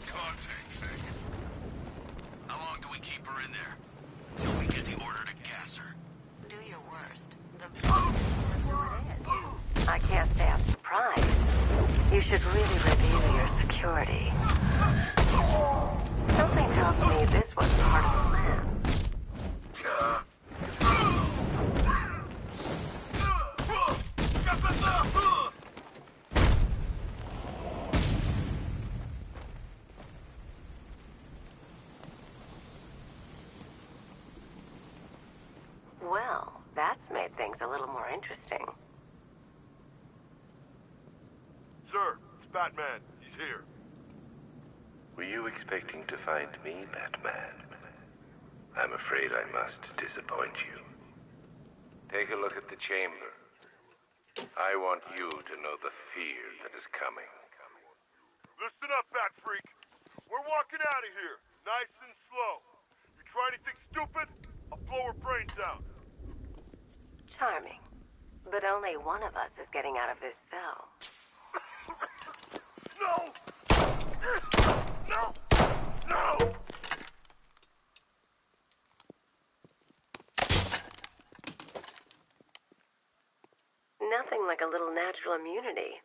contact thing. How long do we keep her in there? Till we get the order to gas her. Do your worst. I can't say I'm surprised. You should really review your security. Something tells me this was part of the plan. Well, that's made things a little more interesting. Sir, it's Batman. He's here. Were you expecting to find me, Batman? I'm afraid I must disappoint you. Take a look at the chamber. I want you to know the fear that is coming. Listen up, Bat Freak. We're walking out of here, nice and slow. You try anything stupid, I'll blow her brains out. Charming. But only one of us is getting out of this cell. No! No! No! Nothing like a little natural immunity.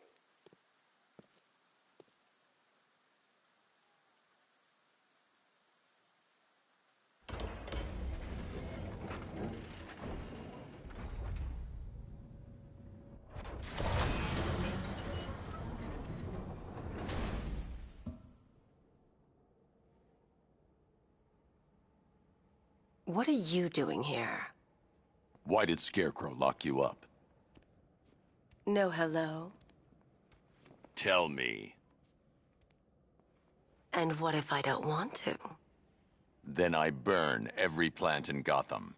What are you doing here? Why did Scarecrow lock you up? No hello? Tell me. And what if I don't want to? Then I burn every plant in Gotham.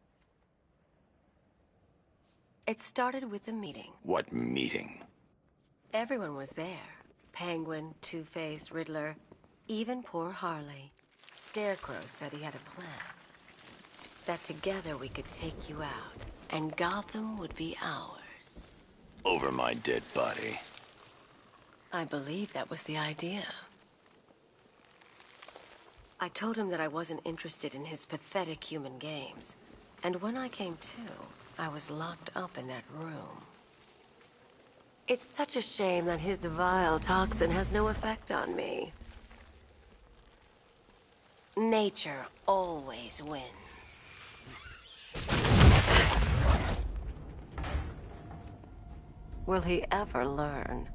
It started with a meeting. What meeting? Everyone was there. Penguin, Two-Face, Riddler, even poor Harley. Scarecrow said he had a plan. That together we could take you out, and Gotham would be ours. Over my dead body. I believe that was the idea. I told him that I wasn't interested in his pathetic human games. And when I came to, I was locked up in that room. It's such a shame that his vile toxin has no effect on me. Nature always wins. Will he ever learn?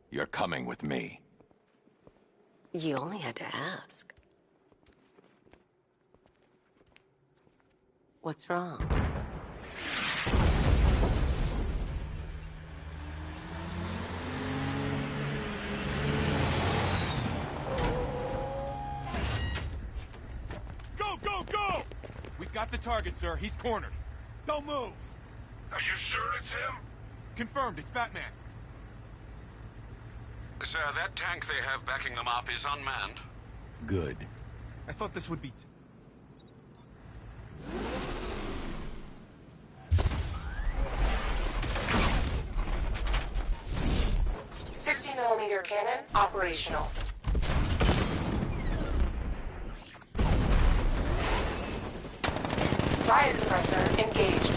You're coming with me. You only had to ask. What's wrong? Go! We've got the target, sir. He's cornered. Don't move! Are you sure it's him? Confirmed, it's Batman. Sir, that tank they have backing them up is unmanned. Good. I thought this would be... 60mm cannon operational. Riot suppressor engaged.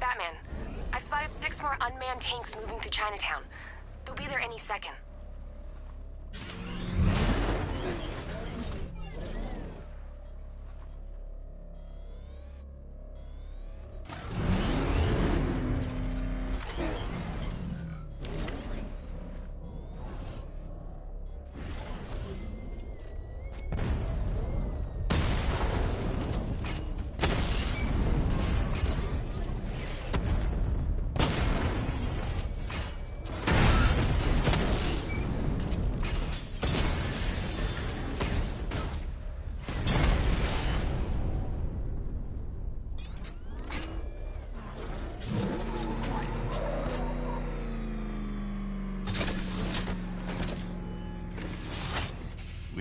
Batman, I've spotted 6 more unmanned tanks moving through Chinatown. They'll be there any second.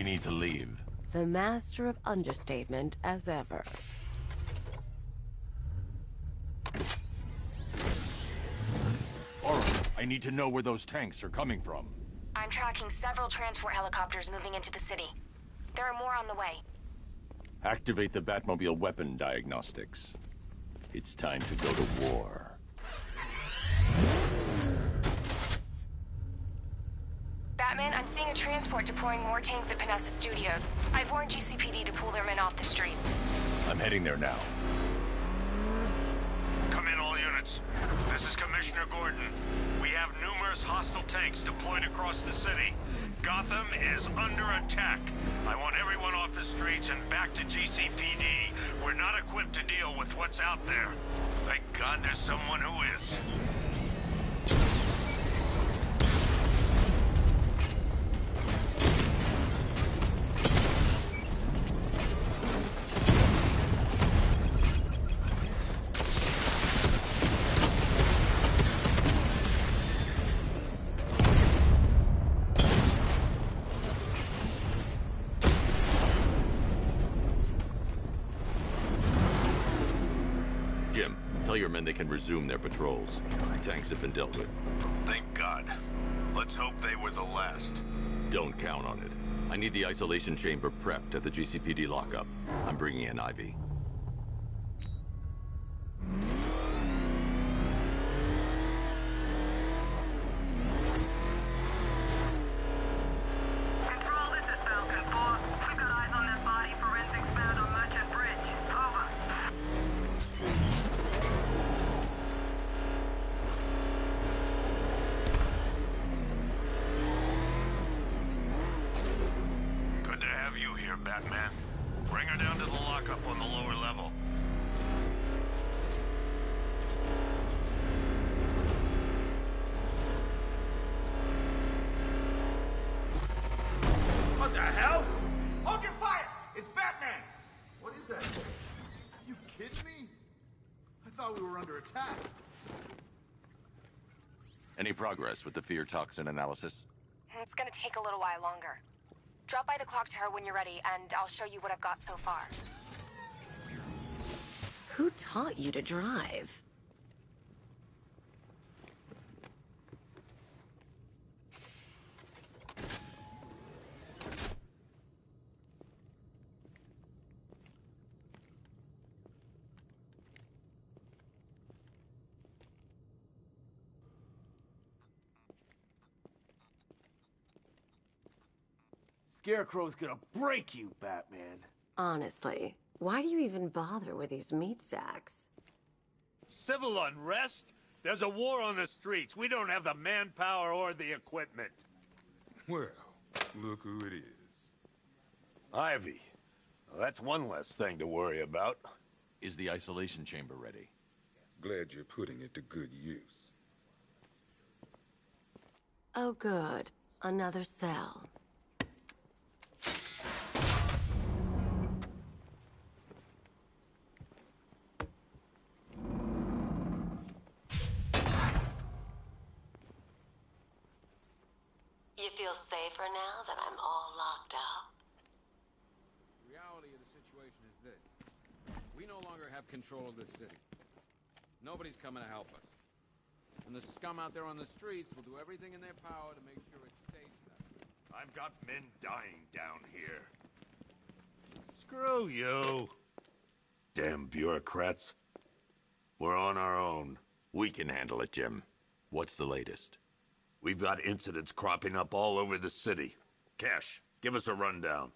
need to leave. The master of understatement as ever. All right, I need to know where those tanks are coming from. I'm tracking several transport helicopters moving into the city. There are more on the way. Activate the Batmobile weapon diagnostics. It's time to go to war. Batman, I'm seeing a transport deploying more tanks at Panessa Studios. I've warned GCPD to pull their men off the streets. I'm heading there now. Come in, all units. This is Commissioner Gordon. We have numerous hostile tanks deployed across the city. Gotham is under attack. I want everyone off the streets and back to GCPD. We're not equipped to deal with what's out there. Thank God there's someone who is. Jim, tell your men they can resume their patrols. The tanks have been dealt with. Thank God. Let's hope they were the last. Don't count on it. I need the isolation chamber prepped at the GCPD lockup. I'm bringing in Ivy. Control, this is Falcon 4. We've got eyes on that body. Forensics found on Merchant Bridge. Over. Good to have you here, Batman. Bring her down to the lockup on the lower level. What the hell? Hold your fire! It's Batman! What is that? Are you kidding me? I thought we were under attack. Any progress with the fear toxin analysis? It's gonna take a little while longer. Drop by the clock tower when you're ready, and I'll show you what I've got so far. Who taught you to drive? Scarecrow's gonna break you, Batman. Honestly, why do you even bother with these meat sacks? Civil unrest? There's a war on the streets. We don't have the manpower or the equipment. Well, look who it is. Ivy. Well, that's one less thing to worry about. Is the isolation chamber ready? Glad you're putting it to good use. Oh good, another cell. You feel safer now that I'm all locked up? The reality of the situation is this. We no longer have control of this city. Nobody's coming to help us. And the scum out there on the streets will do everything in their power to make sure it stays that way. I've got men dying down here. Screw you. Damn bureaucrats. We're on our own. We can handle it, Jim. What's the latest? We've got incidents cropping up all over the city. Cash, give us a rundown.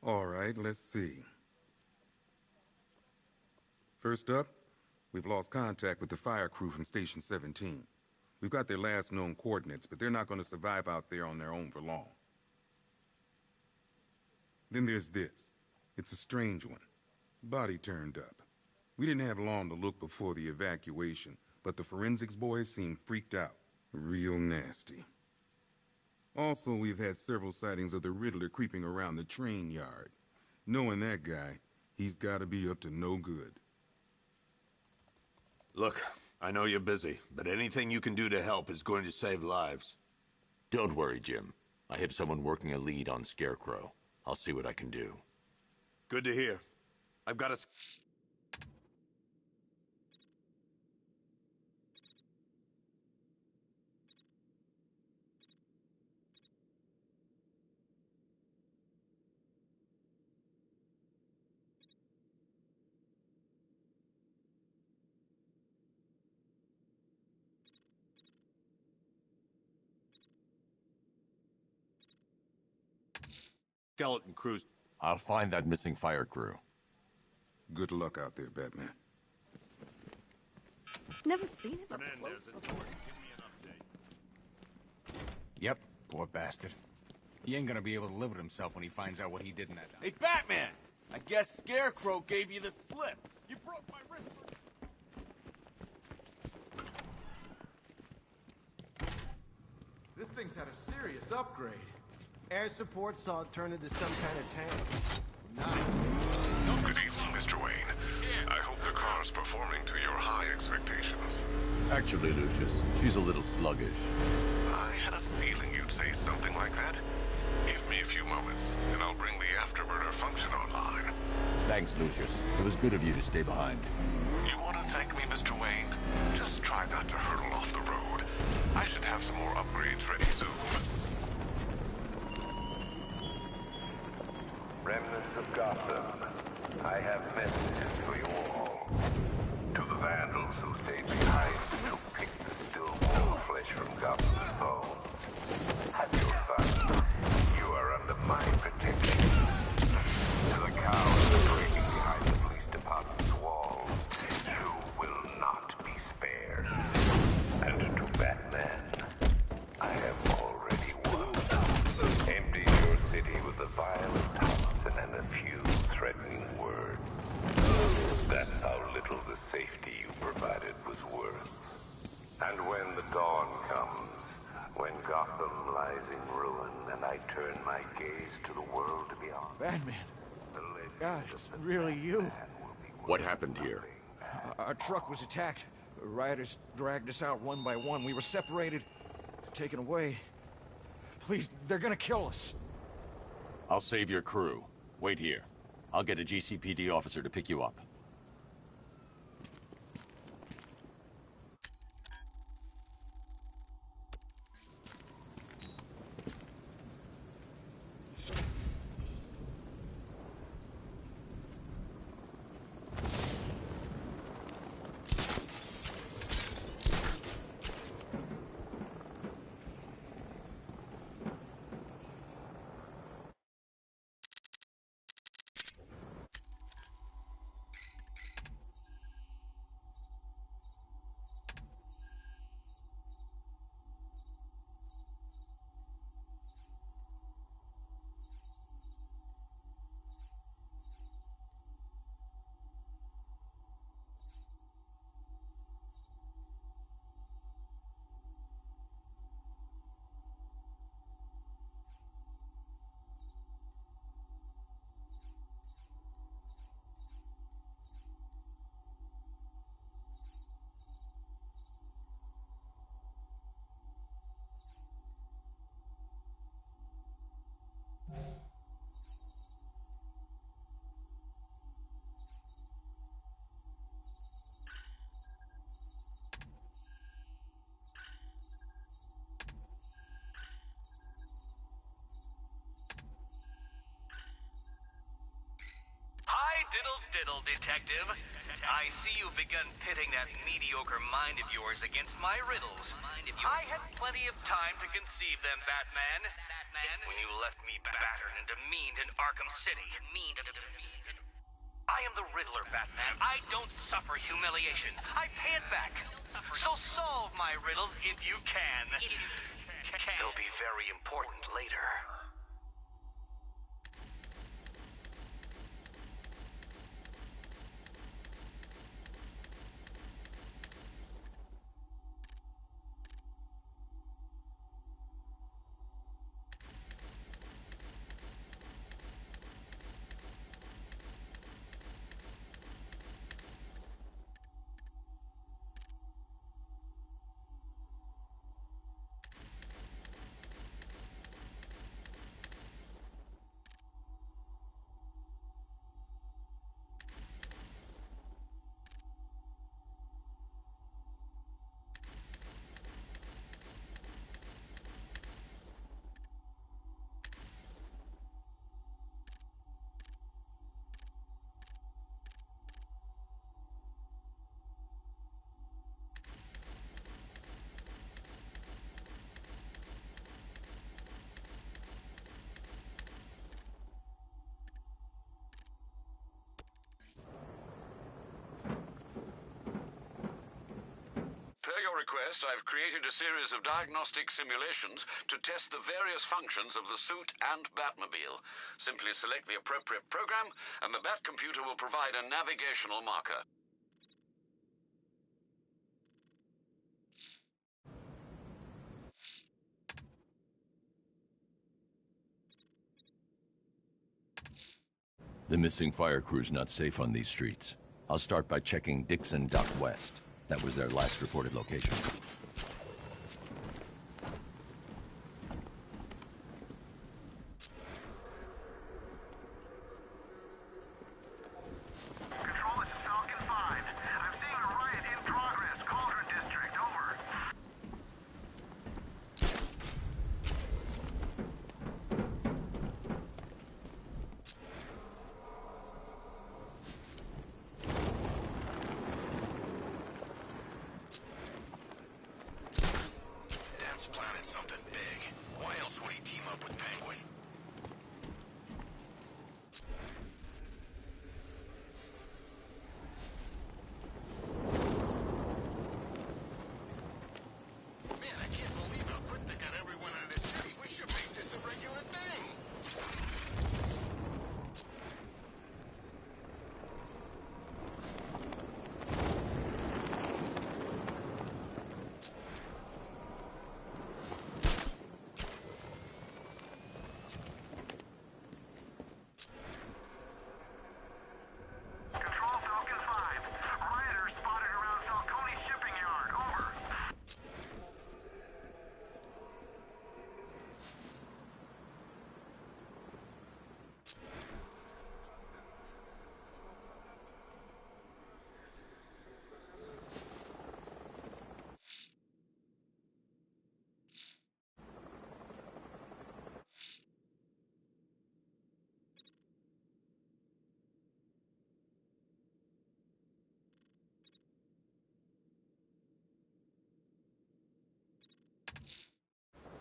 All right, let's see. First up, we've lost contact with the fire crew from Station 17. We've got their last known coordinates, but they're not going to survive out there on their own for long. Then there's this. It's a strange one. Body turned up. We didn't have long to look before the evacuation, but the forensics boys seemed freaked out. Real nasty. Also, we've had several sightings of the Riddler creeping around the train yard. Knowing that guy, he's got to be up to no good. Look, I know you're busy, but anything you can do to help is going to save lives. Don't worry, Jim. I have someone working a lead on Scarecrow. I'll see what I can do. Good to hear. I've got a... skeleton crews. I'll find that missing fire crew. Good luck out there, Batman. Never seen him up Fernandez close and before. Gordon, give me an update. Yep, poor bastard. He ain't gonna be able to live with himself when he finds out what he did in that... Hey, Batman! I guess Scarecrow gave you the slip. You broke my wrist. This thing's had a serious upgrade. Air support saw it turn into some kind of tank. Nice. Good evening, Mr. Wayne. I hope the car's performing to your high expectations. Actually, Lucius, she's a little sluggish. I had a feeling you'd say something like that. Give me a few moments, and I'll bring the afterburner function online. Thanks, Lucius. It was good of you to stay behind. You want to thank me, Mr. Wayne? Just try not to hurtle off the road. I should have some more upgrades ready soon. Remnants of Gotham, I have messages for you all. To the vandals who stayed behind to pick the still warm flesh from Gotham's bones. Have your fun. You are under my protection. To the cowards breaking behind the police department's walls, you will not be spared. And to Batman, I have already won. Empty your city with a violent toxin and a few threatening words. That's how little the safety you provided was worth. And when the dawn comes, when Gotham lies in ruin, and I turn my gaze to the world beyond, Batman, the legend God, of it's the really you. Batman will be What happened here? Our truck was attacked. The rioters dragged us out one by one. We were separated, taken away. Please, they're gonna kill us. I'll save your crew. Wait here. I'll get a GCPD officer to pick you up. Diddle, Detective. I see you've begun pitting that mediocre mind of yours against my riddles. I had plenty of time to conceive them, Batman. When you left me battered and demeaned in Arkham City. I am the Riddler, Batman. I don't suffer humiliation. I pay it back. So solve my riddles if you can. They'll be very important later. request, I've created a series of diagnostic simulations to test the various functions of the suit and Batmobile. Simply select the appropriate program, and the Bat computer will provide a navigational marker. The missing fire crew's not safe on these streets. I'll start by checking Dixon Dock West. That was their last reported location. Control, this is Falcon 5. I'm seeing a riot in progress. Cauldron District, over. Dad's planning something big. Why else would he team up with Penguin? Man, I can't believe how quick they got everyone out of the city. We should make this a regular thing. Control, Falcon 5. Rioters spotted around Falcone shipping yard, over.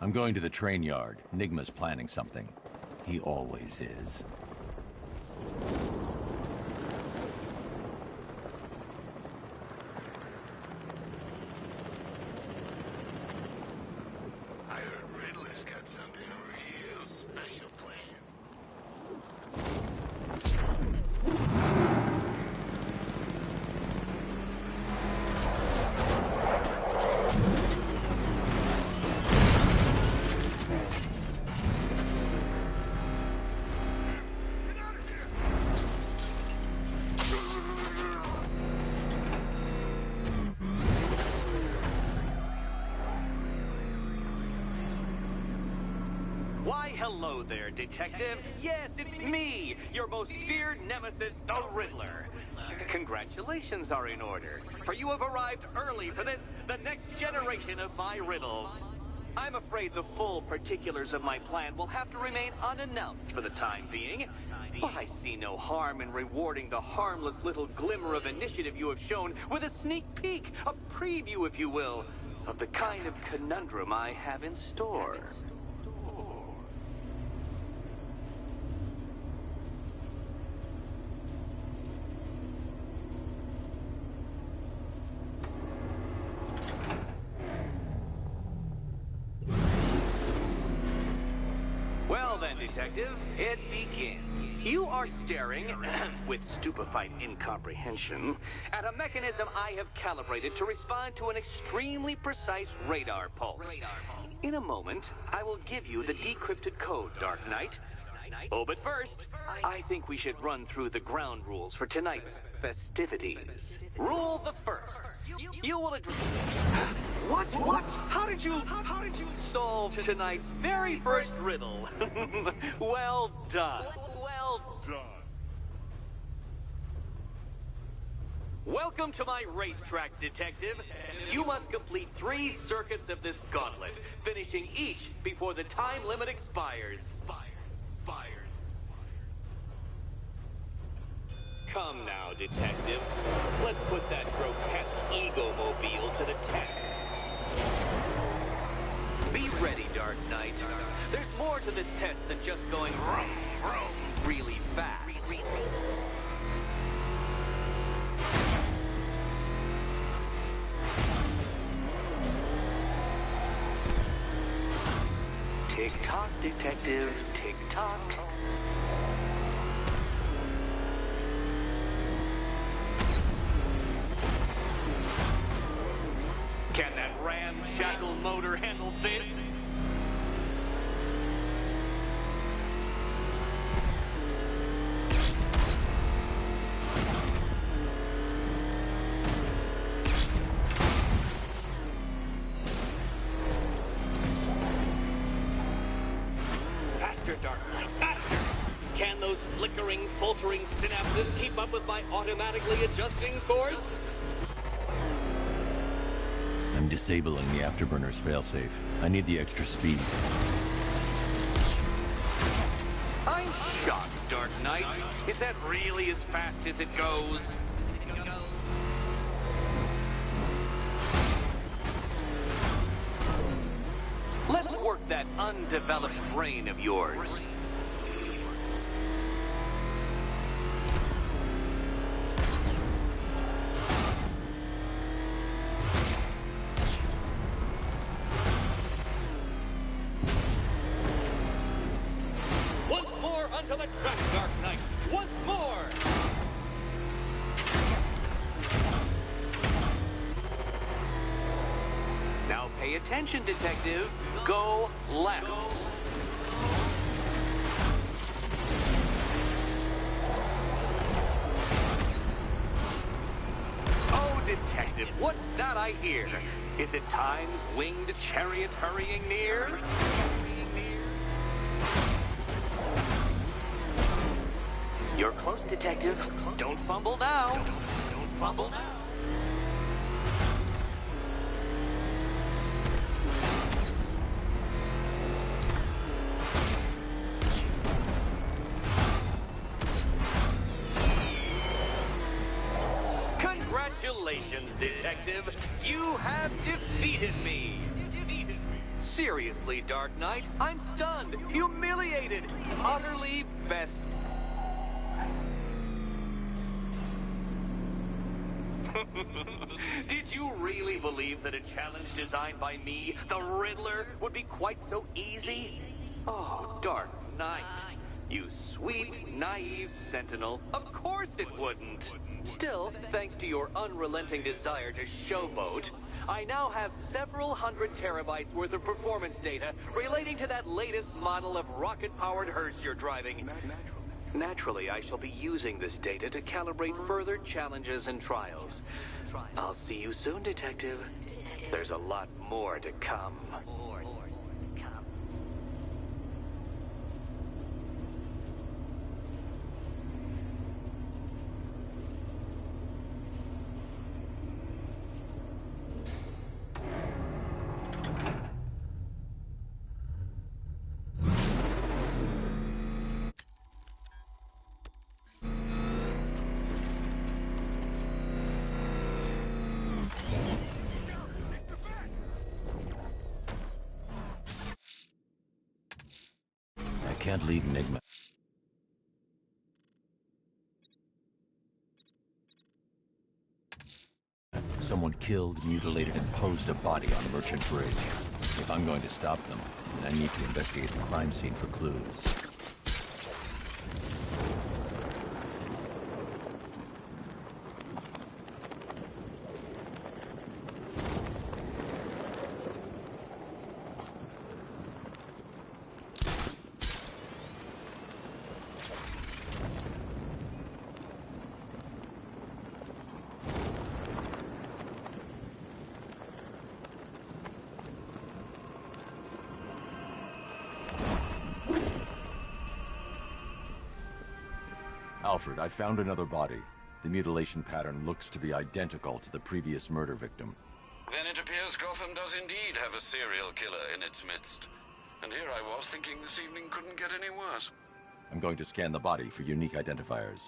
I'm going to the train yard. Nigma's planning something. He always is. I heard Riddler's got something real special planned. Why, hello there, Detective. Yes, it's me, your most feared nemesis, the Riddler. Congratulations are in order, for you have arrived early for this, the next generation of my riddles. I'm afraid the full particulars of my plan will have to remain unannounced for the time being, but I see no harm in rewarding the harmless little glimmer of initiative you have shown with a sneak peek, a preview, if you will, of the kind of conundrum I have in store. Well then, Detective, it begins. You are staring, with stupefied incomprehension, at a mechanism I have calibrated to respond to an extremely precise radar pulse. In a moment, I will give you the decrypted code, Dark Knight. Oh, but first, I think we should run through the ground rules for tonight's festivities. Rule the first. You will address... What? How did you solve tonight's very first riddle? Well done. Well done. Welcome to my racetrack, Detective. You must complete 3 circuits of this gauntlet, finishing each before the time limit expires. Come now, Detective. Let's put that grotesque ego-mobile to the test. Be ready, Dark Knight. There's more to this test than just going vroom, vroom really fast. Tick-tock, detective, tick-tock. Can that ramshackle motor handle this? Faster, Dark Knight, faster! Can those flickering, faltering synapses keep up with my automatically adjusting course? I'm disabling the afterburner's failsafe. I need the extra speed. I'm shocked, Dark Knight. Is that really as fast as it goes? Let's work that undeveloped brain of yours. Once more onto the track, Dark Knight. Once more! Now pay attention, detective. Go left. Oh, detective, what's that I hear? Is it time's winged chariot hurrying near? You're close, detective. Don't fumble now. Don't fumble now. Congratulations, detective. You have defeated me. Seriously, Dark Knight, I'm stunned, humiliated, utterly best. Did you really believe that a challenge designed by me, the Riddler, would be quite so easy? Oh, Dark Knight. You sweet, naive sentinel. Of course it wouldn't. Still, thanks to your unrelenting desire to showboat, I now have several hundred terabytes worth of performance data relating to that latest model of rocket-powered hearse you're driving. Naturally, I shall be using this data to calibrate further challenges and trials. I'll see you soon, detective. There's a lot more to come. I can't leave Enigma. Someone killed, mutilated, and posed a body on Merchant Bridge. If I'm going to stop them, then I need to investigate the crime scene for clues. Alfred, I found another body. The mutilation pattern looks to be identical to the previous murder victim. Then it appears Gotham does indeed have a serial killer in its midst. And here I was thinking this evening couldn't get any worse. I'm going to scan the body for unique identifiers.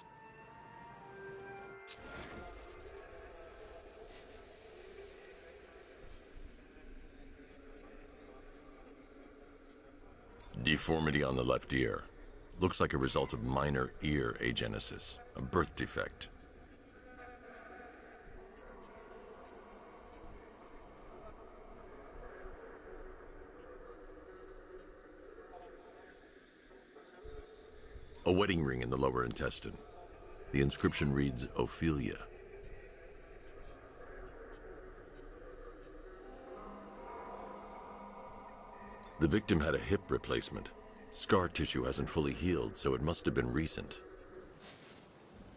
Deformity on the left ear. Looks like a result of minor ear agenesis, a birth defect. A wedding ring in the lower intestine. The inscription reads, Ophelia. The victim had a hip replacement. Scar tissue hasn't fully healed, so it must have been recent.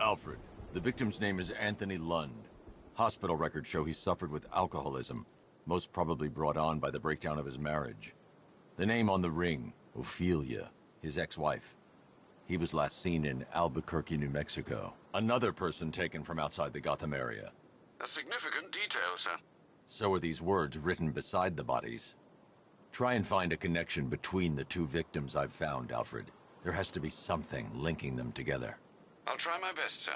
Alfred, the victim's name is Anthony Lund. Hospital records show he suffered with alcoholism, most probably brought on by the breakdown of his marriage. The name on the ring, Ophelia, his ex-wife. He was last seen in Albuquerque, New Mexico. Another person taken from outside the Gotham area. A significant detail, sir. So are these words written beside the bodies. Try and find a connection between the two victims I've found, Alfred. There has to be something linking them together. I'll try my best, sir.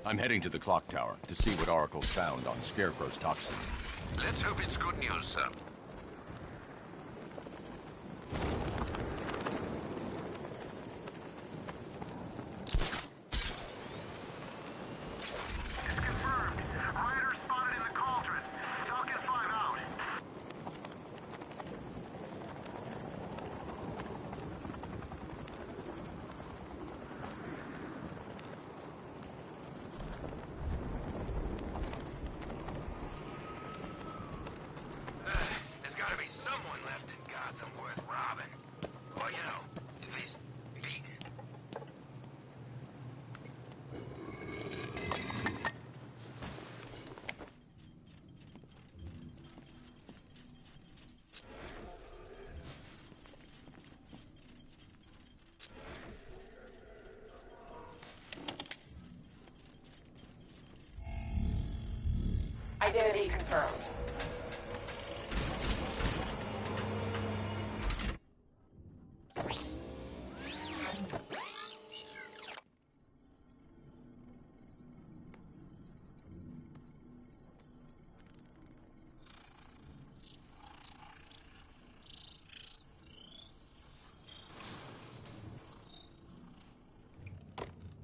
I'm heading to the clock tower to see what Oracle's found on Scarecrow's toxin. Let's hope it's good news, sir. It's confirmed. Rider spotted in the cauldron. Falcon 5 out. There's gotta be someone left in Gotham worth robbing. Or, you know, at least beating. Identity confirmed.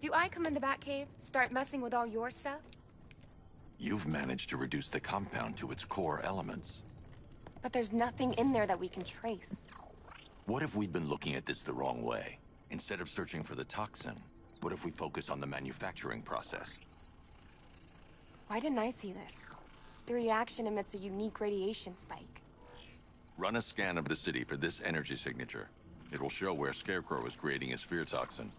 Do I come in the Batcave, start messing with all your stuff? You've managed to reduce the compound to its core elements. But there's nothing in there that we can trace. What if we've been looking at this the wrong way? Instead of searching for the toxin, what if we focus on the manufacturing process? Why didn't I see this? The reaction emits a unique radiation spike. Run a scan of the city for this energy signature. It will show where Scarecrow is creating his fear toxin.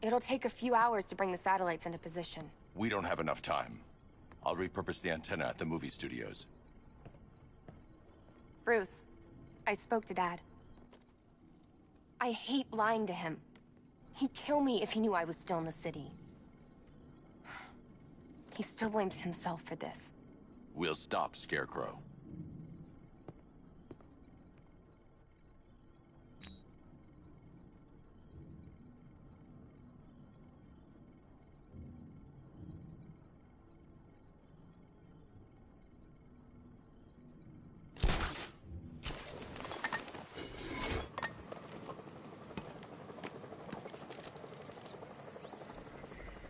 It'll take a few hours to bring the satellites into position. We don't have enough time. I'll repurpose the antenna at the movie studios. Bruce, I spoke to Dad. I hate lying to him. He'd kill me if he knew I was still in the city. He still blames himself for this. We'll stop Scarecrow.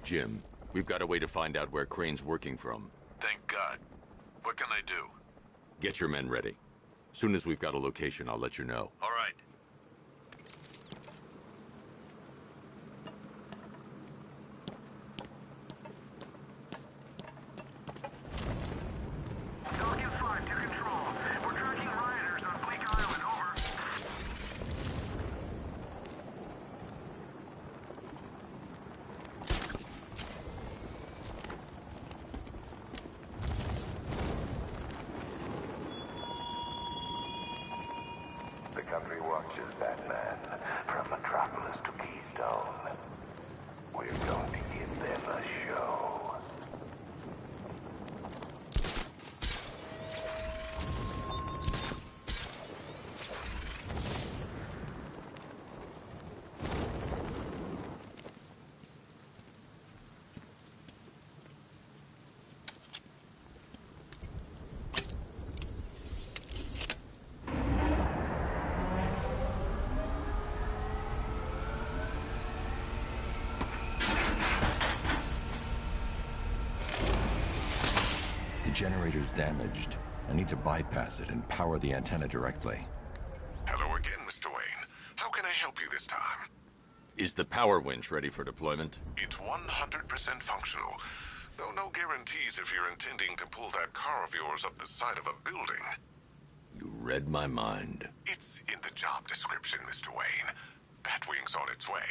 Jim, we've got a way to find out where Crane's working from. Thank God. What can I do? Get your men ready. Soon as we've got a location, I'll let you know. All right. Falcon 5 to control. We're tracking rioters on Bleak Island. Over. The company generator's damaged. I need to bypass it and power the antenna directly. Hello again, Mr. Wayne. How can I help you this time? Is the power winch ready for deployment? It's 100% functional, though no guarantees if you're intending to pull that car of yours up the side of a building. You read my mind. It's in the job description, Mr. Wayne. Batwing's on its way.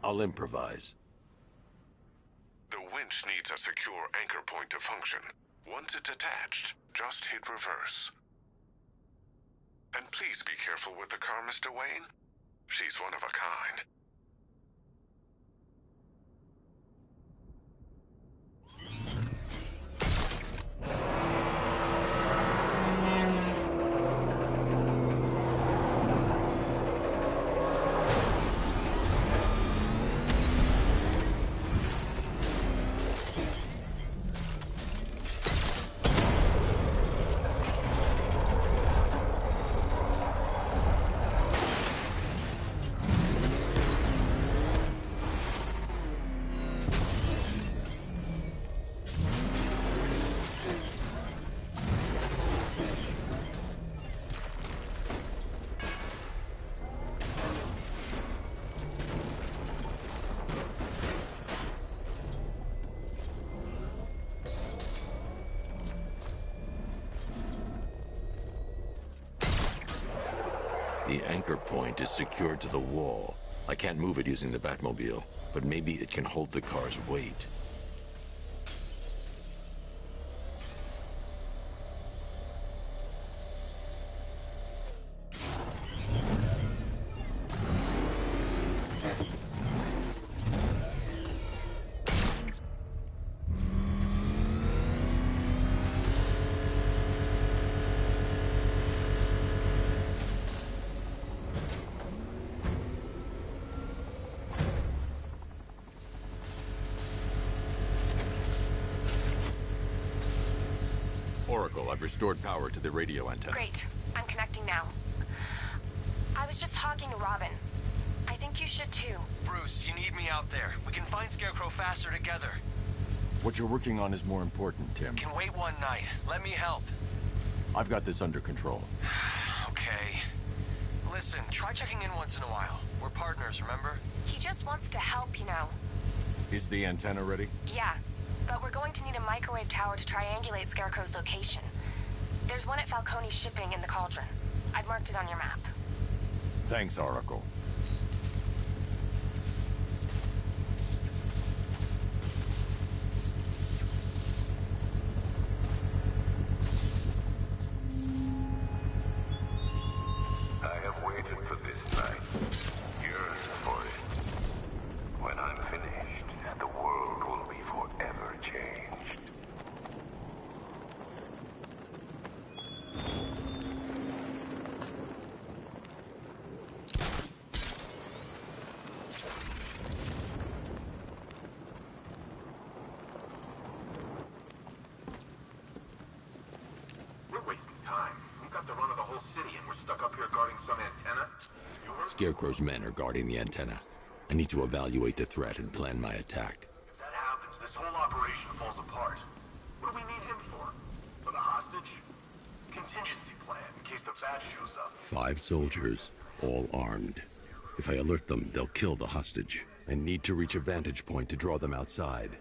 I'll improvise. The winch needs a secure anchor point to function. Once it's attached, just hit reverse. And please be careful with the car, Mr. Wayne. She's one of a kind. The anchor point is secured to the wall. I can't move it using the Batmobile, but maybe it can hold the car's weight. Oracle, I've restored power to the radio antenna. Great. I'm connecting now. I was just talking to Robin. I think you should too. Bruce, you need me out there. We can find Scarecrow faster together. What you're working on is more important, Tim. Can wait one night. Let me help. I've got this under control. Okay. Listen, try checking in once in a while. We're partners, remember? He just wants to help, you know. Is the antenna ready? Yeah, but we're going to need a microwave tower to triangulate Scarecrow's location. There's one at Falcone's shipping in the Cauldron. I've marked it on your map. Thanks, Oracle. I have waited for this night, yearned for it. When I'm finished, the world will be forever changed. We're wasting time. We've got the run of the whole city and we're stuck up here guarding some antenna. You heard? Scarecrow's men are guarding the antenna. I need to evaluate the threat and plan my attack. If that happens, this whole operation falls apart. What do we need him for? For the hostage? Contingency plan, in case the bat shows up. 5 soldiers, all armed. If I alert them, they'll kill the hostage. I need to reach a vantage point to draw them outside.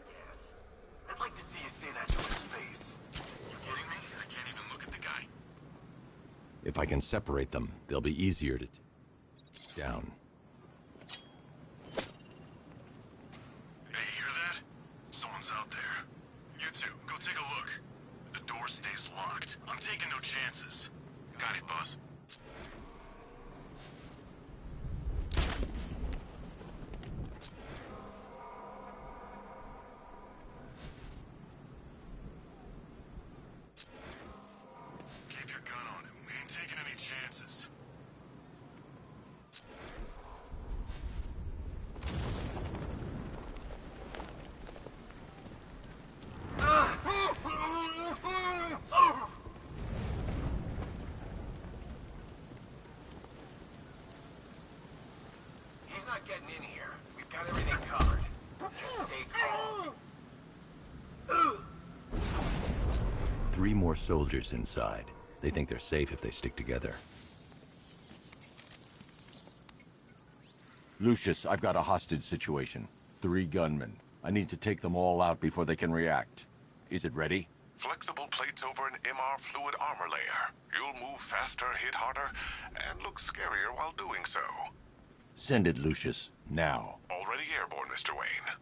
I'd like to see you say that to his face. You kidding me? I can't even look at the guy. If I can separate them, they'll be easier to down. Hey, you hear that? Someone's out there. You two, go take a look. The door stays locked. I'm taking no chances. Got it, boss. Keep your gun on him. We ain't taking any chances. He's not getting in here. We've got everything covered. Just stay calm. 3 more soldiers inside. They think they're safe if they stick together. Lucius, I've got a hostage situation. 3 gunmen. I need to take them all out before they can react. Is it ready? Flexible plates over an MR fluid armor layer. You'll move faster, hit harder, and look scarier while doing so. Send it, Lucius. Now. Already airborne, Mr. Wayne.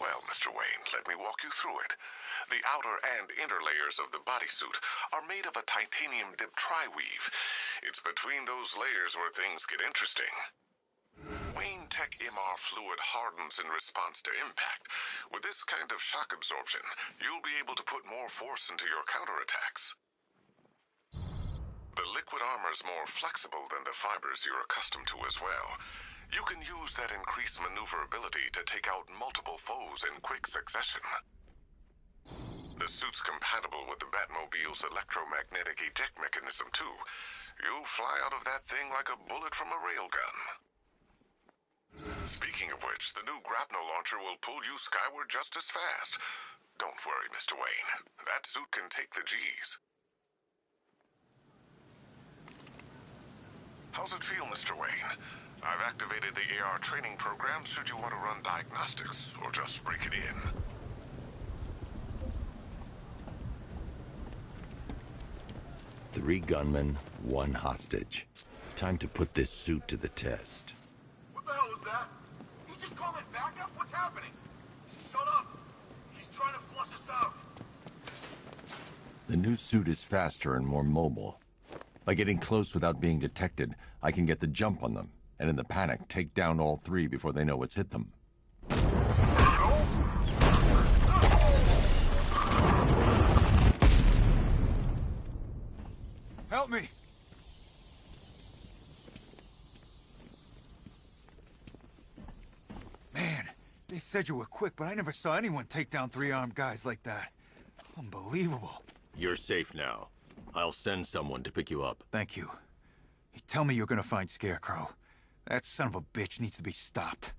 Well, Mr. Wayne, let me walk you through it. The outer and inner layers of the bodysuit are made of a titanium-dipped tri-weave. It's between those layers where things get interesting. Wayne Tech MR fluid hardens in response to impact. With this kind of shock absorption, you'll be able to put more force into your counterattacks. The liquid armor's more flexible than the fibers you're accustomed to as well. You can use that increased maneuverability to take out multiple foes in quick succession. The suit's compatible with the Batmobile's electromagnetic eject mechanism, too. You'll fly out of that thing like a bullet from a railgun. Speaking of which, the new grapnel launcher will pull you skyward just as fast. Don't worry, Mr. Wayne. That suit can take the G's. How's it feel, Mr. Wayne? I've activated the AR training program should you want to run diagnostics, or just break it in. Three gunmen, 1 hostage. Time to put this suit to the test. What the hell was that? He just called it backup? What's happening? Shut up! He's trying to flush us out. The new suit is faster and more mobile. By getting close without being detected, I can get the jump on them, and in the panic, take down all 3 before they know what's hit them. Help me! Man, they said you were quick, but I never saw anyone take down 3 armed guys like that. Unbelievable. You're safe now. I'll send someone to pick you up. Thank you. You tell me you're gonna find Scarecrow. That son of a bitch needs to be stopped.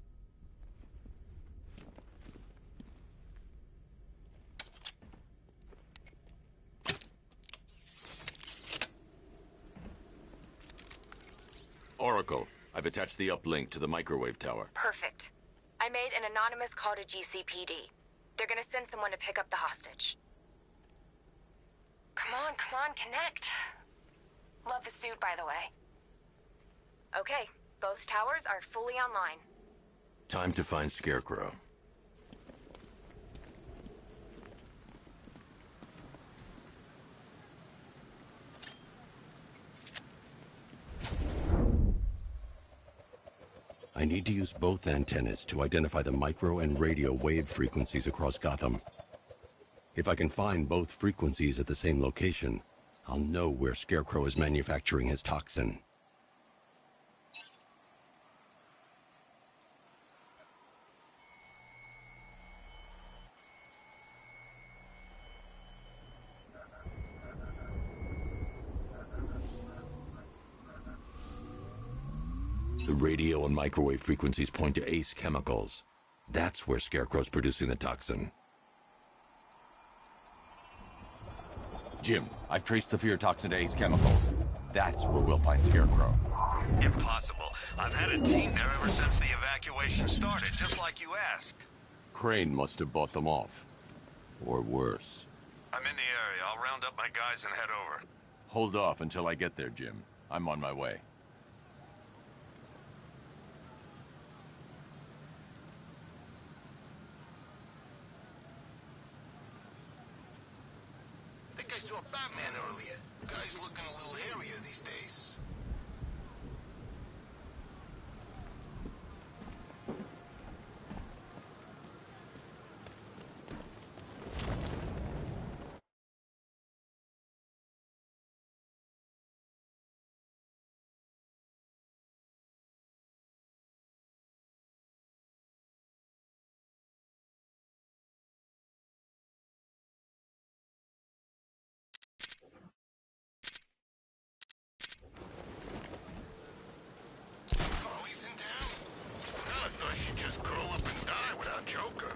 Oracle, I've attached the uplink to the microwave tower. Perfect. I made an anonymous call to GCPD. They're gonna send someone to pick up the hostage. Come on, connect. Love the suit, by the way. Okay, both towers are fully online. Time to find Scarecrow. I need to use both antennas to identify the micro and radio wave frequencies across Gotham. If I can find both frequencies at the same location, I'll know where Scarecrow is manufacturing his toxin. The radio and microwave frequencies point to Ace Chemicals. That's where Scarecrow's producing the toxin. Jim, I've traced the fear toxin to Ace Chemicals. That's where we'll find Scarecrow. Impossible. I've had a team there ever since the evacuation started, just like you asked. Crane must have bought them off. Or worse. I'm in the area. I'll round up my guys and head over. Hold off until I get there, Jim. I'm on my way. I think I saw Batman earlier. Guy's looking a little hairier these days. Harley's in town? I thought she'd just curl up and die without Joker.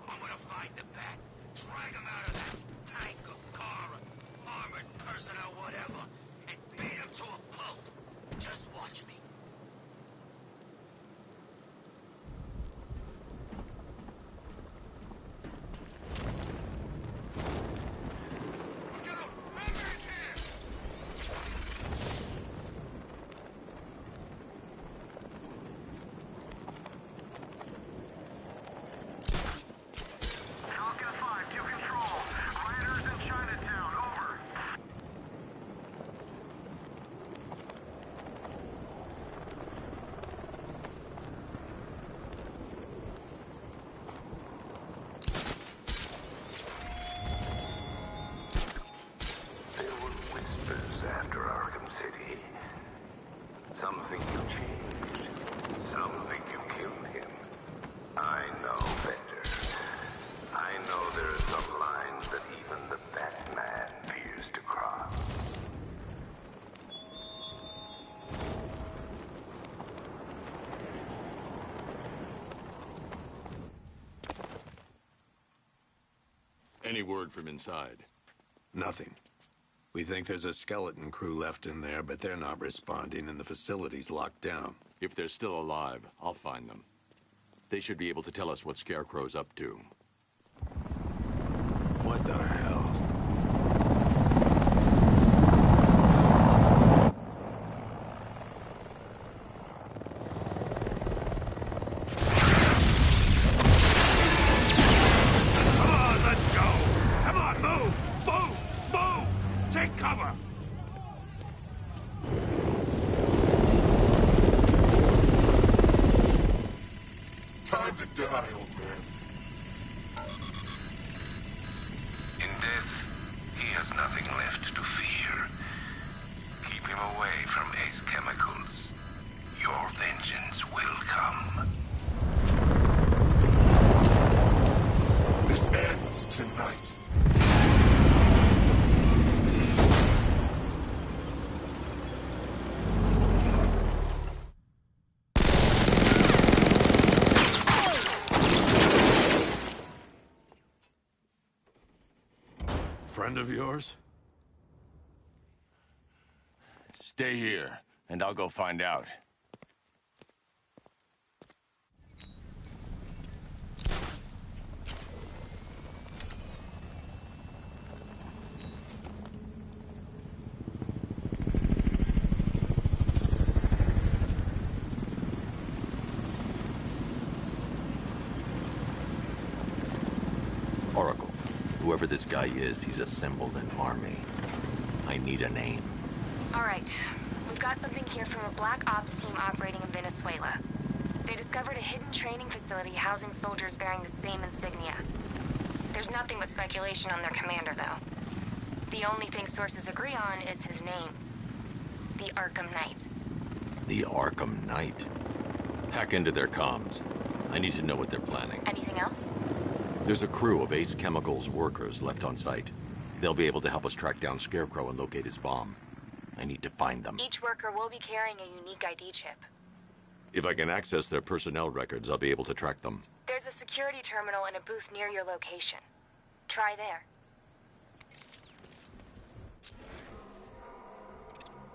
I'm gonna find the Bat, drag him out of that tank or car or armored person or whatever, and beat him to a pulp. Just watch me. Look out! Batman's here! Falcon 5 to control. Riders in Chinatown, over. There were whispers after Arkham City. Some think you changed. Some think you killed him. I know better. I know there are some lines that even the Batman fears to cross. Any word from inside? Nothing. We think there's a skeleton crew left in there, but they're not responding and the facility's locked down. If they're still alive, I'll find them. They should be able to tell us what Scarecrow's up to. What the hell? Come on, let's go! Come on, move! Move! Move! Take cover! Time to die, old man. In death, he has nothing left to fear. Keep him away from Ace Chemicals. Your vengeance will come. This ends tonight. friend of yours? Stay here, and I'll go find out. Oracle, whoever this guy is, he's assembled an army. I need a name. All right. We've got something here from a Black Ops team operating in Venezuela. They discovered a hidden training facility housing soldiers bearing the same insignia. There's nothing but speculation on their commander, though. The only thing sources agree on is his name. The Arkham Knight. The Arkham Knight? Hack into their comms. I need to know what they're planning. Anything else? There's a crew of Ace Chemicals workers left on site. They'll be able to help us track down Scarecrow and locate his bomb. I need to find them. Each worker will be carrying a unique ID chip. If I can access their personnel records, I'll be able to track them. There's a security terminal in a booth near your location. Try there.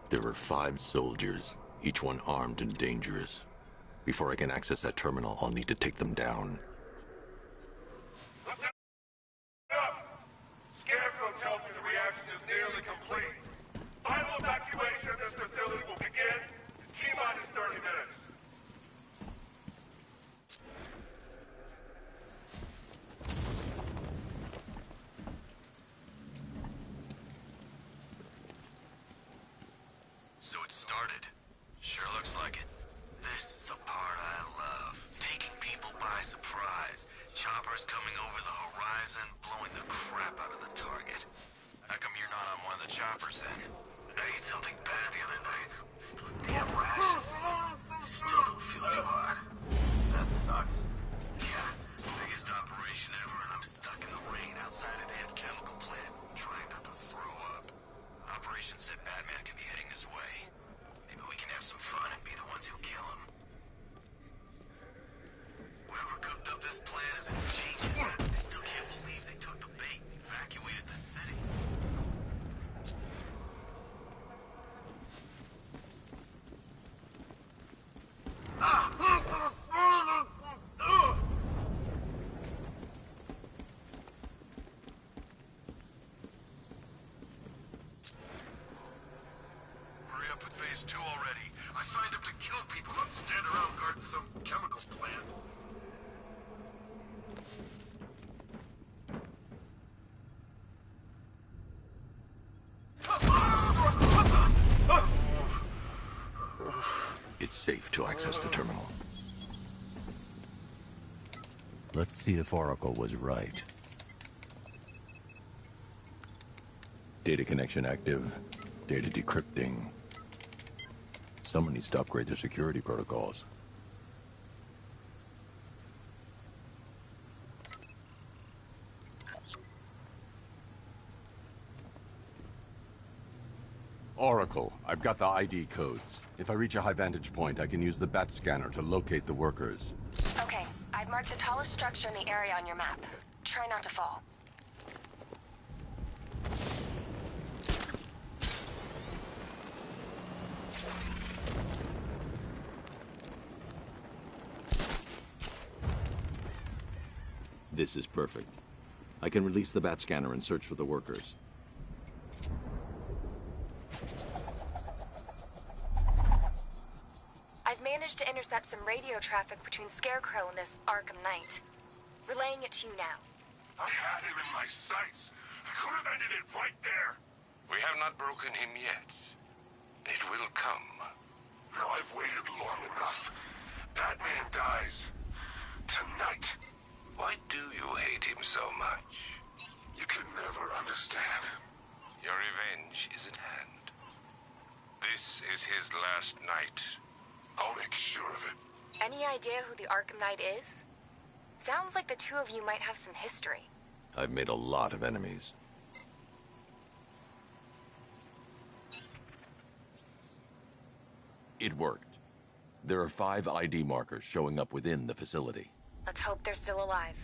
There are 5 soldiers, each one armed and dangerous. Before I can access that terminal, I'll need to take them down. Scarecrow tells me the reaction is nearly complete. Final evacuation of this facility will begin in T-minus 30 minutes. So it started. Sure looks like it. This is the part I love. Taking people by surprise. Choppers coming over the horizon, blowing the crap out of the target. How come you're not on one of the choppers then? I ate something bad the other night. Still a damn rash. Still don't feel too hot. That sucks. Yeah, biggest operation ever, and I'm stuck in the rain outside a damn chemical plant, trying not to throw up. Operation said Batman could be heading this way. Maybe we can have some fun and be the ones who kill him. Whoever cooked up this plan is ingenious. I still can't believe they took the bait and evacuated the city. Hurry up with phase 2 already. I signed up to kill people, not stand around guarding some chemical plant. It's safe to access the terminal. Let's see if Oracle was right. Data connection active. Data decrypting. Someone needs to upgrade their security protocols. Oracle, I've got the ID codes. If I reach a high vantage point, I can use the bat scanner to locate the workers. Okay, I've marked the tallest structure in the area on your map. Try not to fall. This is perfect. I can release the bat scanner and search for the workers. I've managed to intercept some radio traffic between Scarecrow and this Arkham Knight. Relaying it to you now. I had him in my sights. I could have ended it right there. We have not broken him yet. It will come. Now I've waited long enough. Batman dies. Tonight. Why do you hate him so much? You can never understand. Your revenge is at hand. This is his last night. I'll make sure of it. Any idea who the Arkham Knight is? Sounds like the two of you might have some history. I've made a lot of enemies. It worked. There are 5 ID markers showing up within the facility. Let's hope they're still alive.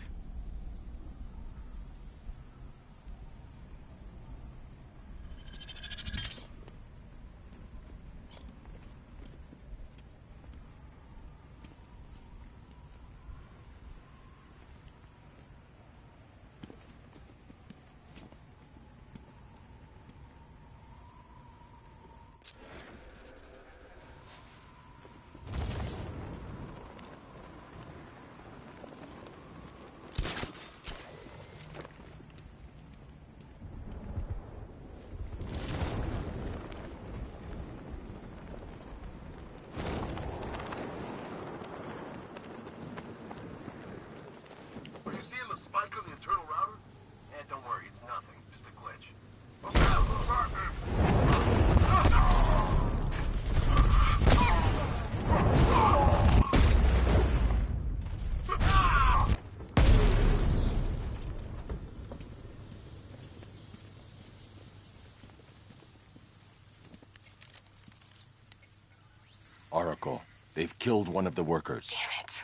They've killed one of the workers. Damn it.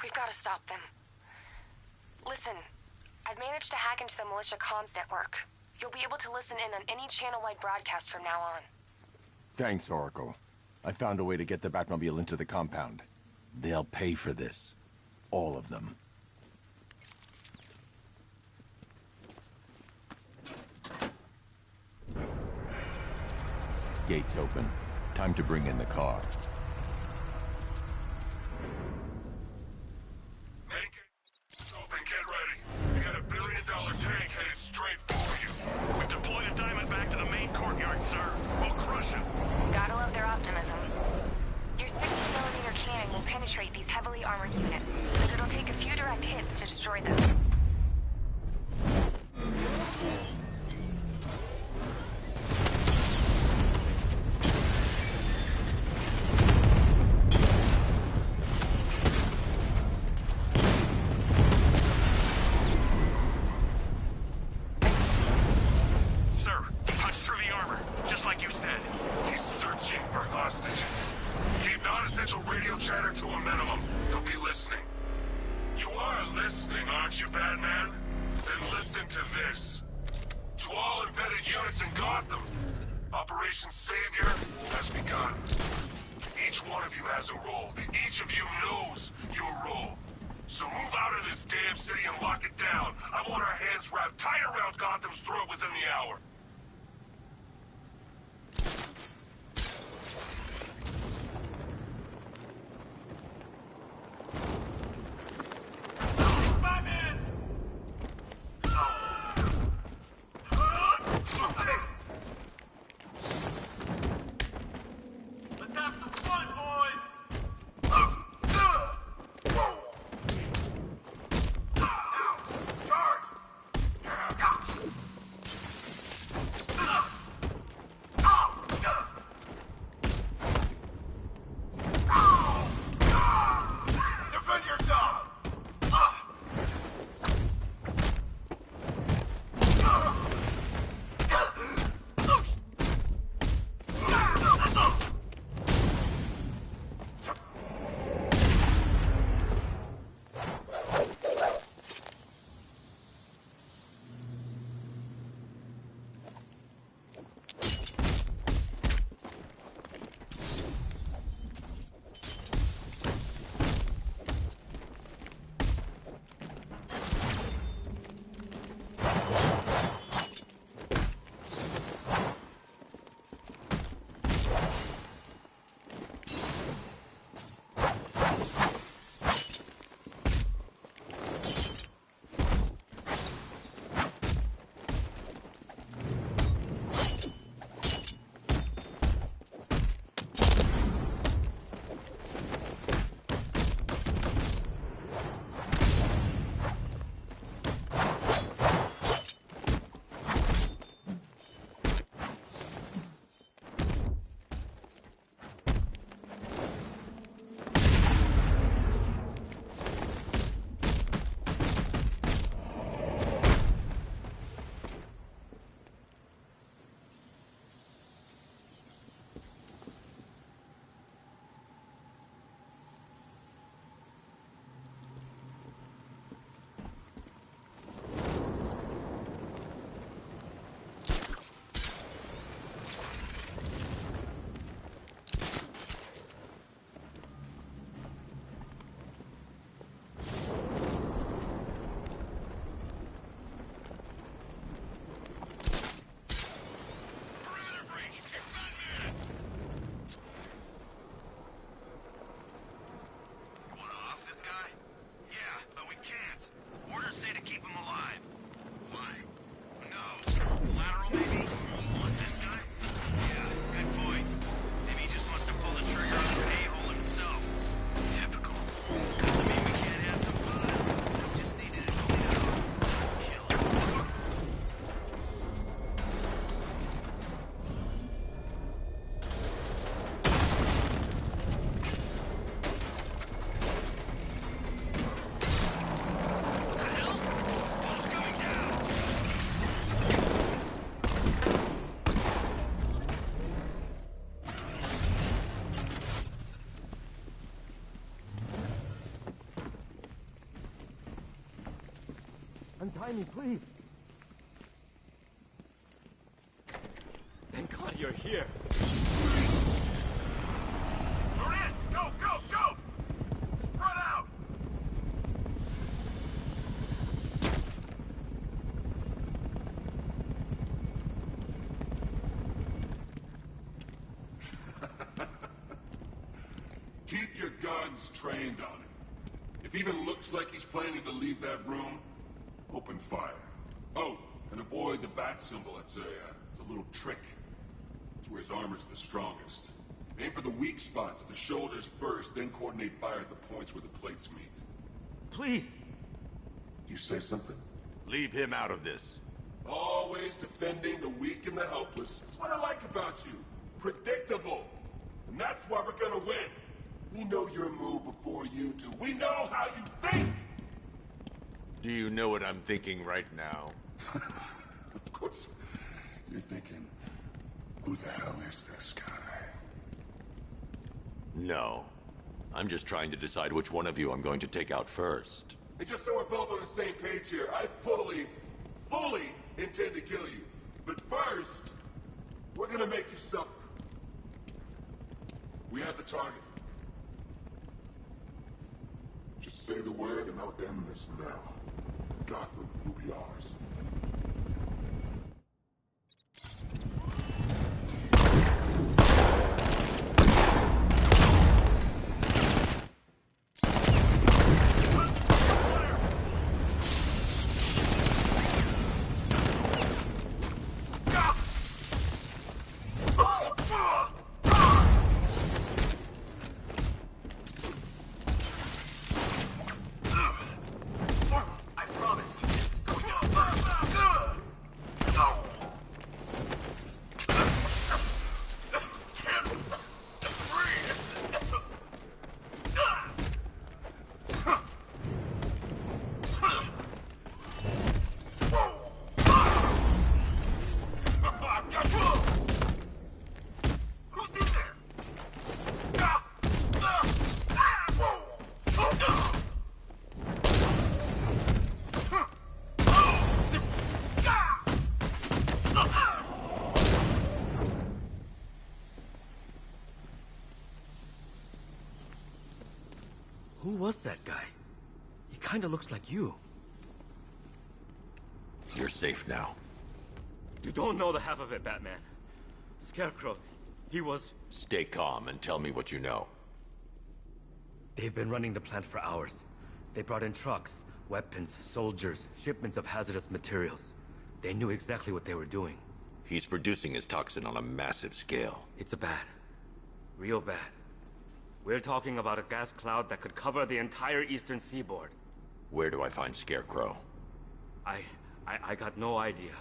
We've got to stop them. Listen, I've managed to hack into the militia comms network. You'll be able to listen in on any channel-wide broadcast from now on. Thanks, Oracle. I found a way to get the Batmobile into the compound. They'll pay for this. All of them. Gates open. Time to bring in the car. Open, get ready. We got $1 billion tank headed straight for you. We've deployed a diamond back to the main courtyard, sir. We'll crush it. Gotta love their optimism. Your 60mm cannon will penetrate these heavily armored units, but it'll take a few direct hits to destroy them. Sir, punch through the armor, just like you said. He's searching for hostages. Keep non-essential radio chatter to a minimum. He'll be listening. You are listening, aren't you, Batman? Then listen to this. To all embedded units in Gotham, Operation Savior has begun. Each one of you has a role. Each of you knows your role. So move out of this damn city and lock it down. I want our hands wrapped tight around Gotham's throat within the hour. Let's have some fun, boys! Untie me, please. Thank God you're here. Run in! Go, go, go! Spread out! Keep your guns trained on him. If he even looks like he's planning to leave that room, open fire. Oh, and avoid the bat symbol. It's a little trick. It's where his armor's the strongest. Aim for the weak spots at the shoulders first, then coordinate fire at the points where the plates meet. Please! You say something? Leave him out of this. Always defending the weak and the helpless. That's what I like about you. Predictable. And that's why we're gonna win. We know your move before you do. We know how you think! Do you know what I'm thinking right now? Of course. You're thinking, who the hell is this guy? No. I'm just trying to decide which one of you I'm going to take out first. Hey, just so we're both on the same page here, I fully intend to kill you. But first, we're gonna make you suffer. We have the target. Just say the word and I'll end this now. Gotham will be ours. Who was that guy? He kinda looks like you. You're safe now. You don't know the half of it, Batman. Scarecrow, he was... Stay calm and tell me what you know. They've been running the plant for hours. They brought in trucks, weapons, soldiers, shipments of hazardous materials. They knew exactly what they were doing. He's producing his toxin on a massive scale. It's bad. Real bad. We're talking about a gas cloud that could cover the entire eastern seaboard. Where do I find Scarecrow? I got no idea.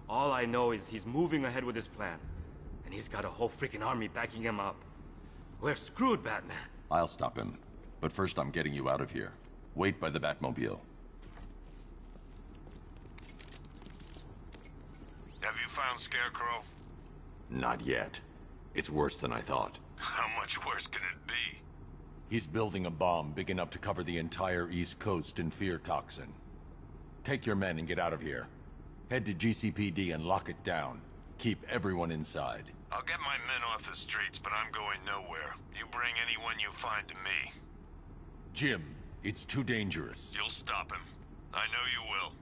All I know is he's moving ahead with his plan. And he's got a whole freaking army backing him up. We're screwed, Batman. I'll stop him. But first I'm getting you out of here. Wait by the Batmobile. Have you found Scarecrow? Not yet. It's worse than I thought. How much worse can it be? He's building a bomb big enough to cover the entire East Coast in fear toxin. Take your men and get out of here. Head to GCPD and lock it down. Keep everyone inside. I'll get my men off the streets, but I'm going nowhere. You bring anyone you find to me. Jim, it's too dangerous. You'll stop him. I know you will.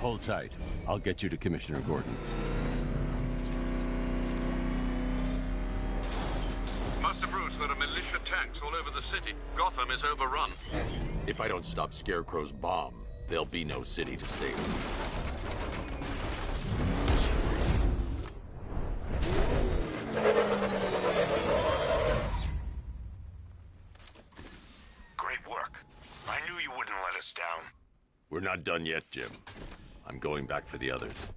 Hold tight. I'll get you to Commissioner Gordon. Master Bruce, there are militia tanks all over the city. Gotham is overrun. If I don't stop Scarecrow's bomb, there'll be no city to save. Great work. I knew you wouldn't let us down. We're not done yet, Jim. I'm going back for the others.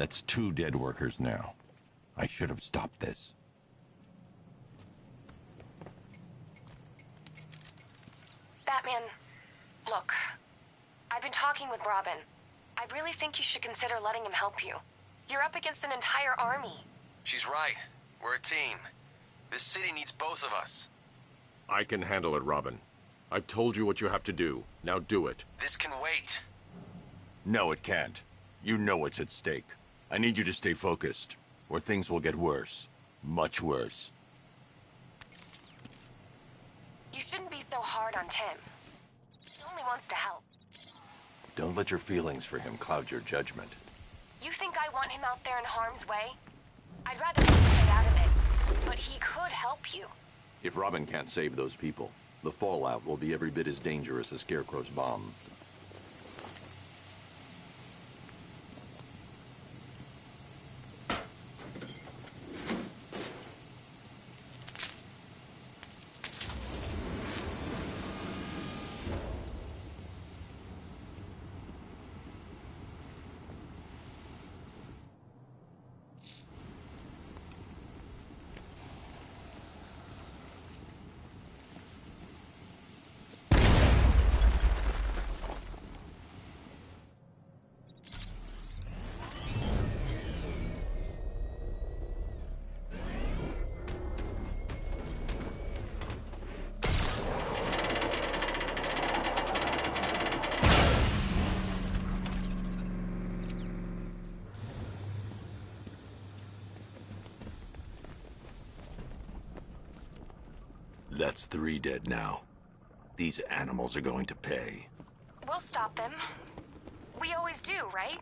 That's 2 dead workers now. I should have stopped this. Batman, look. I've been talking with Robin. I really think you should consider letting him help you. You're up against an entire army. She's right. We're a team. This city needs both of us. I can handle it, Robin. I've told you what you have to do. Now do it. This can wait. No, it can't. You know what's at stake. I need you to stay focused, or things will get worse. Much worse. You shouldn't be so hard on Tim. He only wants to help. Don't let your feelings for him cloud your judgment. You think I want him out there in harm's way? I'd rather him stay out of it. But he could help you. If Robin can't save those people, the fallout will be every bit as dangerous as Scarecrow's bomb. That's 3 dead now. These animals are going to pay. We'll stop them. We always do, right?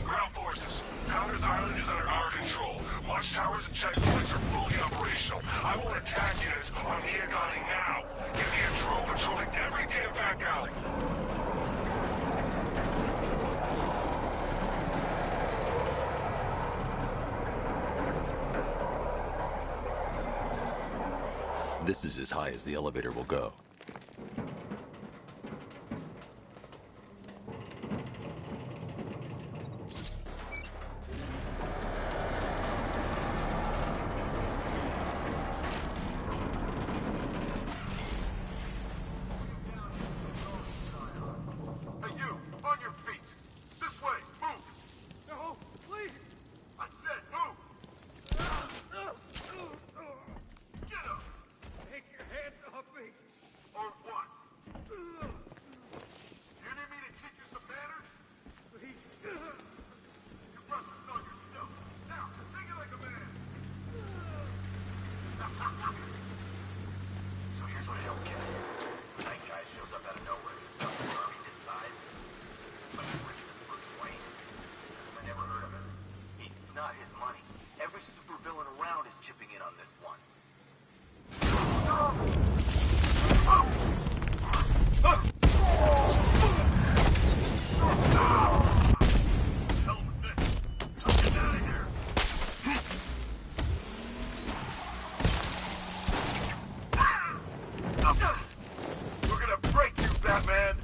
Ground forces, Powder's Island is under our control. Watchtowers and checkpoints are fully operational. I want attack units on Miagani now. Get me a drone patrolling every damn back alley. This is as high as the elevator will go. Hey, you, on your feet. This way, move. No, please. I said move. Get up. Take your hands off me. Or what? You need me to teach you some manners? Please. You brought this on yourself. Now, take it like a man. So here's what I don't get. The night guy shows up out of nowhere to stop an army this size. Much richer than Bruce Wayne. I never heard of him. It's not his money. Every supervillain around is chipping in on this one. Hell with this. Get out of here. We're gonna break you, Batman!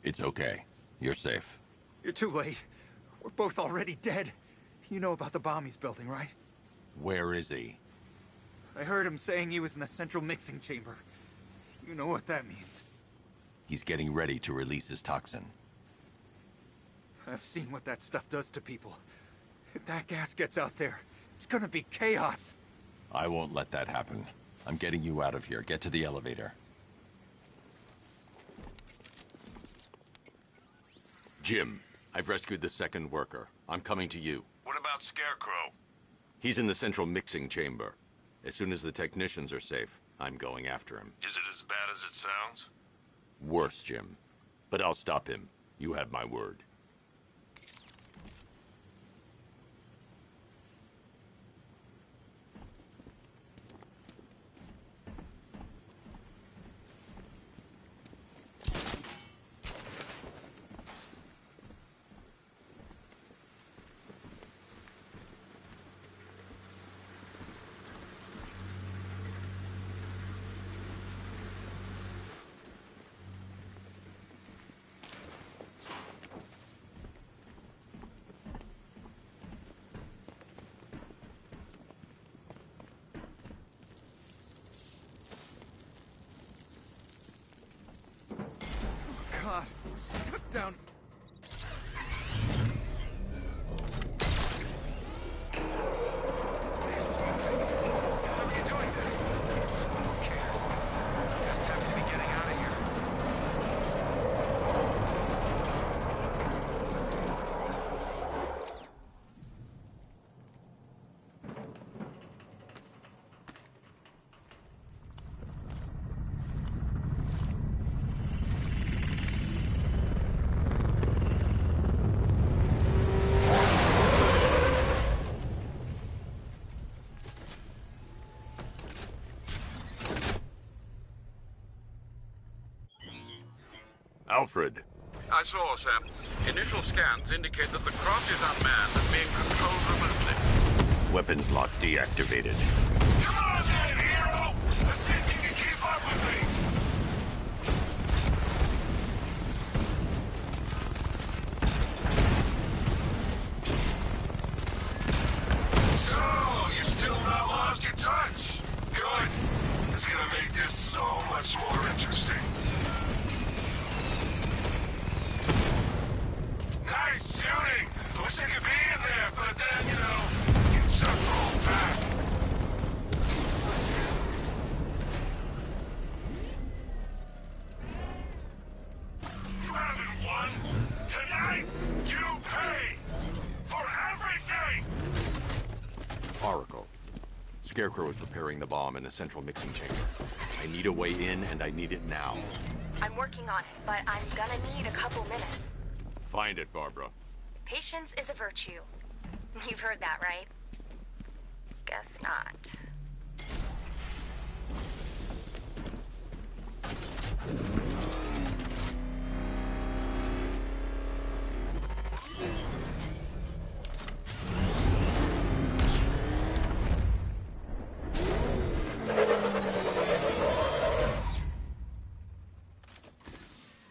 It's okay. You're safe. You're too late. We're both already dead. You know about the bomb he's building, right? Where is he? I heard him saying he was in the central mixing chamber. You know what that means. He's getting ready to release his toxin. I've seen what that stuff does to people. If that gas gets out there, it's gonna be chaos. I won't let that happen. I'm getting you out of here. Get to the elevator. Jim, I've rescued the second worker. I'm coming to you. What about Scarecrow? He's in the central mixing chamber. As soon as the technicians are safe, I'm going after him. Is it as bad as it sounds? Worse, Jim. But I'll stop him. You have my word. God, stuck down. It's moving. How are you doing that? Who cares? I'm just happy to be getting out of here. Alfred. I saw, sir. Initial scans indicate that the craft is unmanned and being controlled remotely. Weapons lock deactivated. Come on then, hero! Let's see if you can keep up with me! So, you still not lost your touch? Good. It's gonna make this so much more interesting. Nice shooting! I wish I could be in there, but then, you know, you just rolled back. You haven't won. Tonight, you pay for everything! Oracle. Scarecrow is preparing the bomb in the central mixing chamber. I need a way in, and I need it now. I'm working on it, but I'm gonna need a couple minutes. Find it, Barbara. Patience is a virtue. You've heard that, right? Guess not.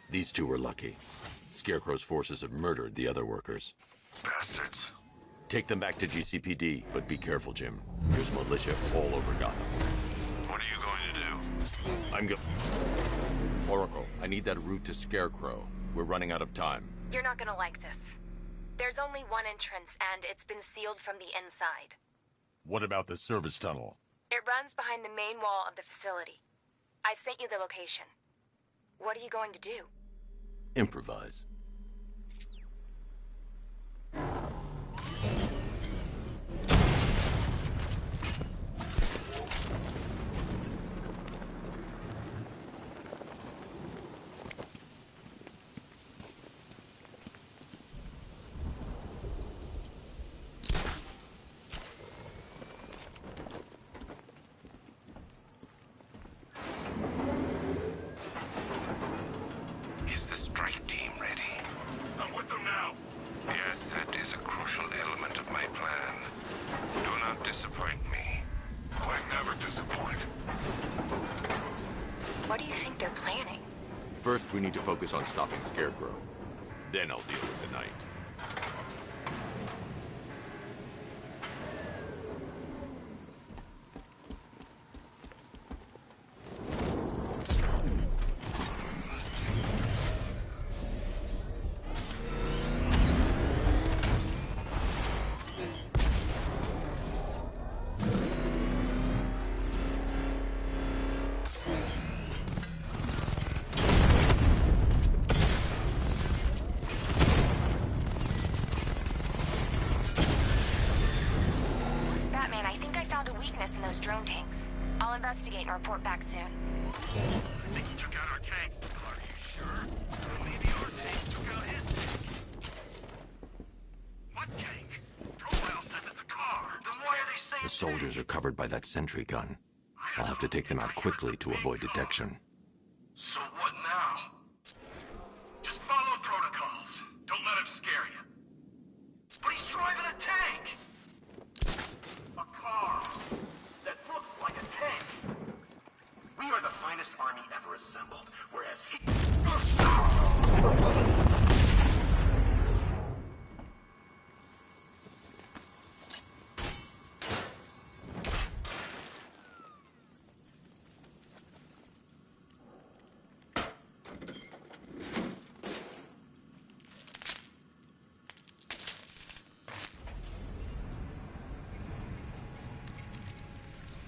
These two were lucky. Scarecrow's forces have murdered the other workers. Bastards. Take them back to GCPD, but be careful, Jim. There's militia all over Gotham. What are you going to do? I'm Oracle, I need that route to Scarecrow. We're running out of time. You're not gonna like this. There's only one entrance, and it's been sealed from the inside. What about the service tunnel? It runs behind the main wall of the facility. I've sent you the location. What are you going to do? Improvise. Is the strike team ready? I'm with them now. Yes, that is a crucial element of my plan. Do not disappoint me. I never disappoint. What do you think they're planning? First, we need to focus on stopping Scarecrow. Then I'll deal with the Knight. found a weakness in those drone tanks. I'll investigate and report back soon. I think he took out our tank. Are you sure? Maybe our tank took out his tank. What tank? Profile says it's a car. Then why are they saying... The soldiers are covered by that sentry gun. I'll have to take them out quickly to avoid detection. So what now? Just follow protocols. Don't let him scare you. But he's driving a tank! A car that looks like a tank. We are the finest army ever assembled, whereas he...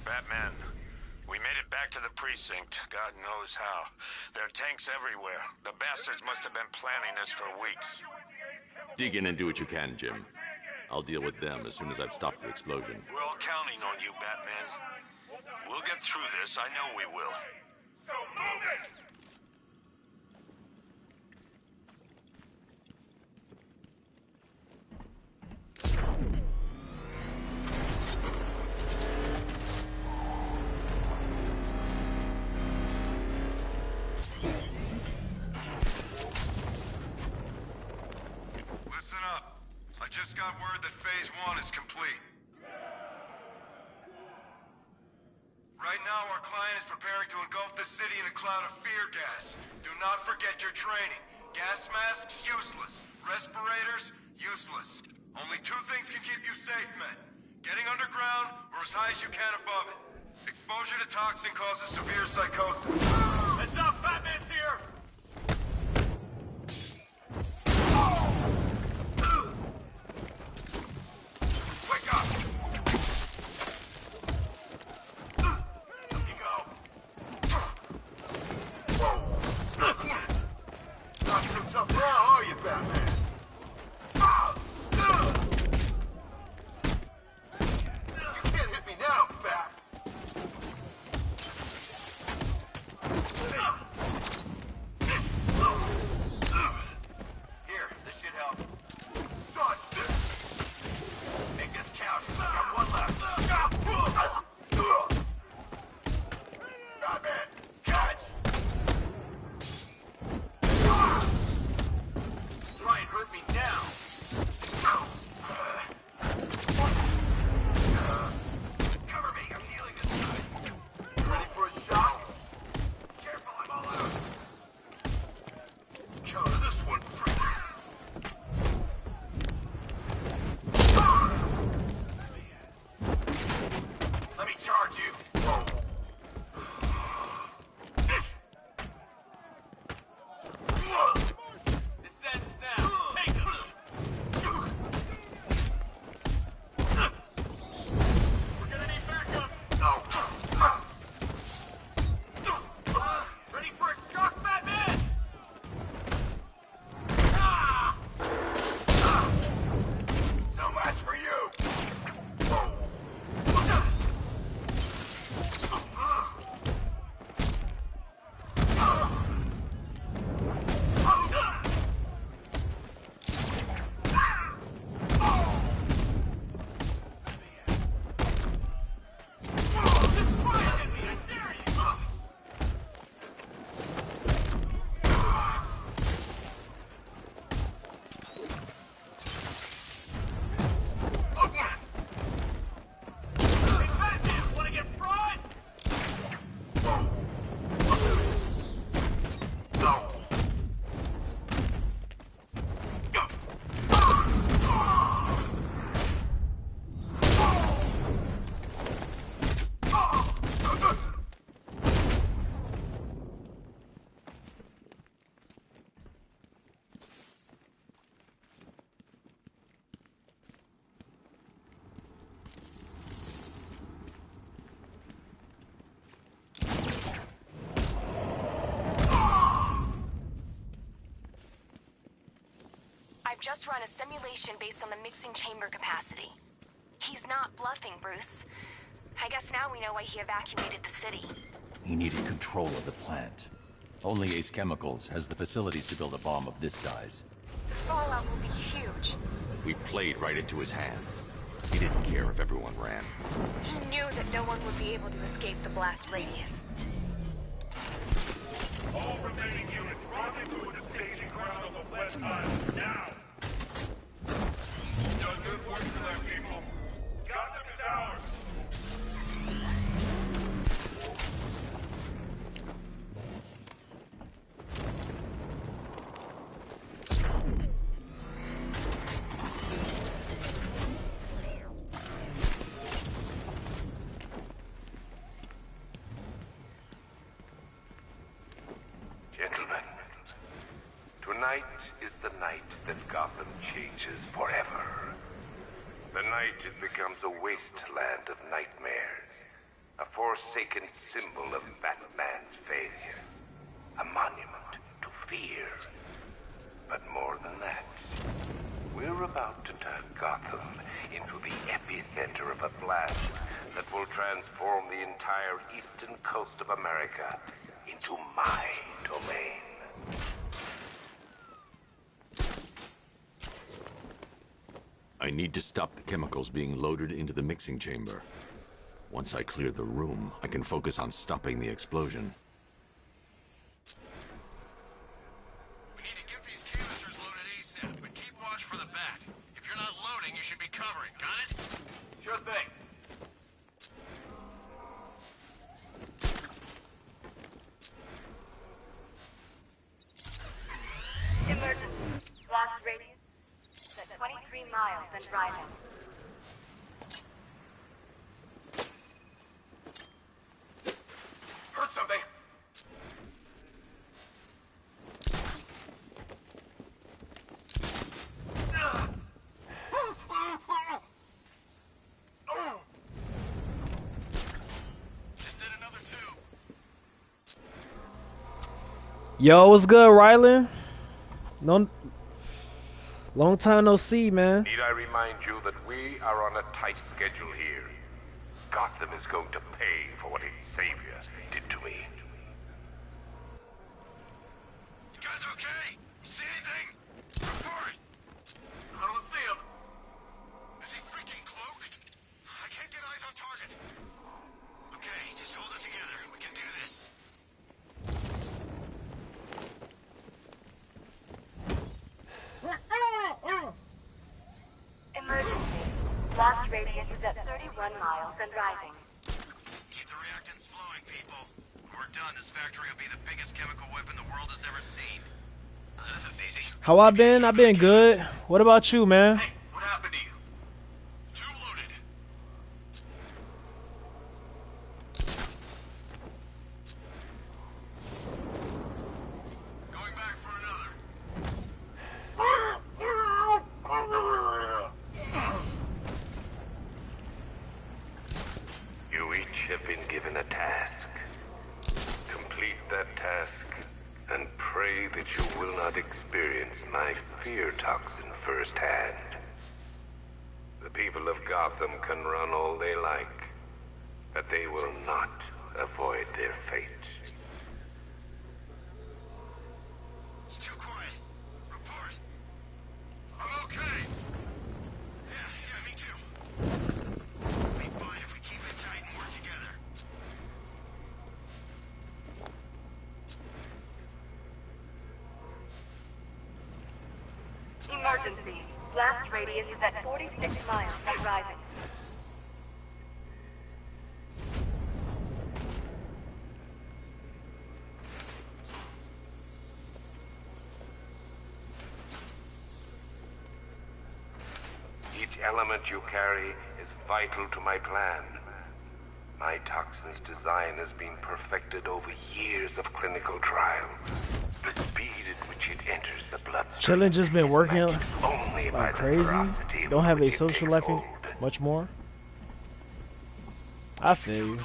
Batman, we made it back to the precinct. God knows how. There are tanks everywhere. The bastards must have been planning this for weeks. Dig in and do what you can, Jim. I'll deal with them as soon as I've stopped the explosion. We're all counting on you, Batman. We'll get through this. I know we will. So move it! Listen up. I just got word that Phase 1 is complete. Right now, our client is preparing to engulf the city in a cloud of fear gas. Do not forget your training. Gas masks, useless. Respirators, useless. Only two things can keep you safe, men. Getting underground, or as high as you can above it. Exposure to toxin causes severe psychosis. Heads up, Batman's here! Wake up! Up you go. Not so tough now, are you, Batman? You can't hit me now, Bat. Here, this should help. Done. Make this count. Got one left. Batman, catch! Try and hurt me now. Cover me, I'm healing this side. You ready for a shot? Careful, I'm all out. Counter this one, freak. Let me charge you. Descends now. Take him. We're gonna need backup. Ready for a shock, Batman? No match for you. Wanna get fried? I've just run a simulation based on the mixing chamber capacity. He's not bluffing, Bruce. I guess now we know why he evacuated the city. He needed control of the plant. Only Ace Chemicals has the facilities to build a bomb of this size. The fallout will be huge. We played right into his hands. He didn't care if everyone ran. He knew that no one would be able to escape the blast radius. All remaining units, rendezvous at the staging ground of the West Island, now! Done good work tonight, people. Gotham is ours! Gentlemen, tonight is the night that Gotham changes forever. The night it becomes a wasteland of nightmares, a forsaken symbol of Batman's failure, a monument to fear. But more than that, we're about to turn Gotham into the epicenter of a blast that will transform the entire eastern coast of America into my domain. I need to stop the chemicals being loaded into the mixing chamber. Once I clear the room, I can focus on stopping the explosion. We need to get these canisters loaded ASAP, but keep watch for the bat. If you're not loading, you should be covering. Got it? Sure thing. Emergency. Blast radius at 23 miles and rising. Heard something. Just did another two. Yo, what's good, Rylan? No, long time no see, man. Need I remind you that we are on a tight schedule here? Gotham is going to pay for what its savior did to me. You guys okay? See anything? Report it. I don't see him. Is he freaking cloaked? I can't get eyes on target. Okay, just hold it together. We can do this. Emergency. Blast radius is at 31 miles and rising. Keep the reactants flowing, people. When we're done, this factory will be the biggest chemical weapon the world has ever seen. This is easy. How I been? I've been good. What about you, man? What happened to you? Two loaded. Going back for another. You each have been given a task. Complete that task, and pray that you will not experience my fear toxin firsthand. The people of Gotham can run all they like, but they will not avoid their fate. It's too quiet. Report. I'm okay. Yeah, me too. We'll be fine if we keep it tight and work together. Emergency. Blast radius is at 46 miles and rising. Each element you carry is vital to my plan. My toxin's design has been perfected over years of clinical trial. The speed at which it enters the bloodstream Chillin' just been working only by like the crazy. ferocity Don't have a with which it social takes life hold. much more. I feel you.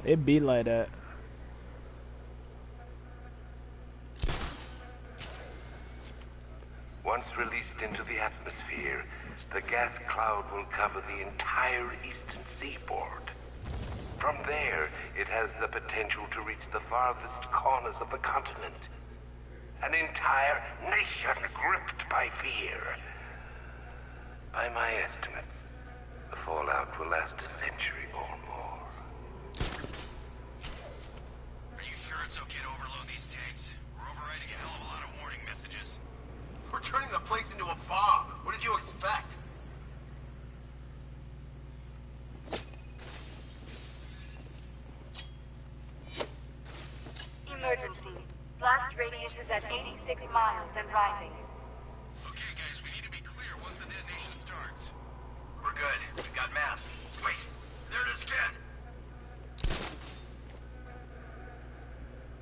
It be like that. Once released into the atmosphere, the gas cloud will cover the entire eastern seaboard. From there, it has the potential to reach the farthest corners of the continent. An entire nation gripped by fear. By my estimates, the fallout will last a century or more. Are you sure it's okay to overload these tanks? We're overriding a hell of a lot of warning messages. We're turning the place into a bomb. What did you expect? Emergency. Blast radius is at 86 miles and rising. Okay, guys, we need to be clear once the detonation starts. We're good. We've got math. Wait, there it is again.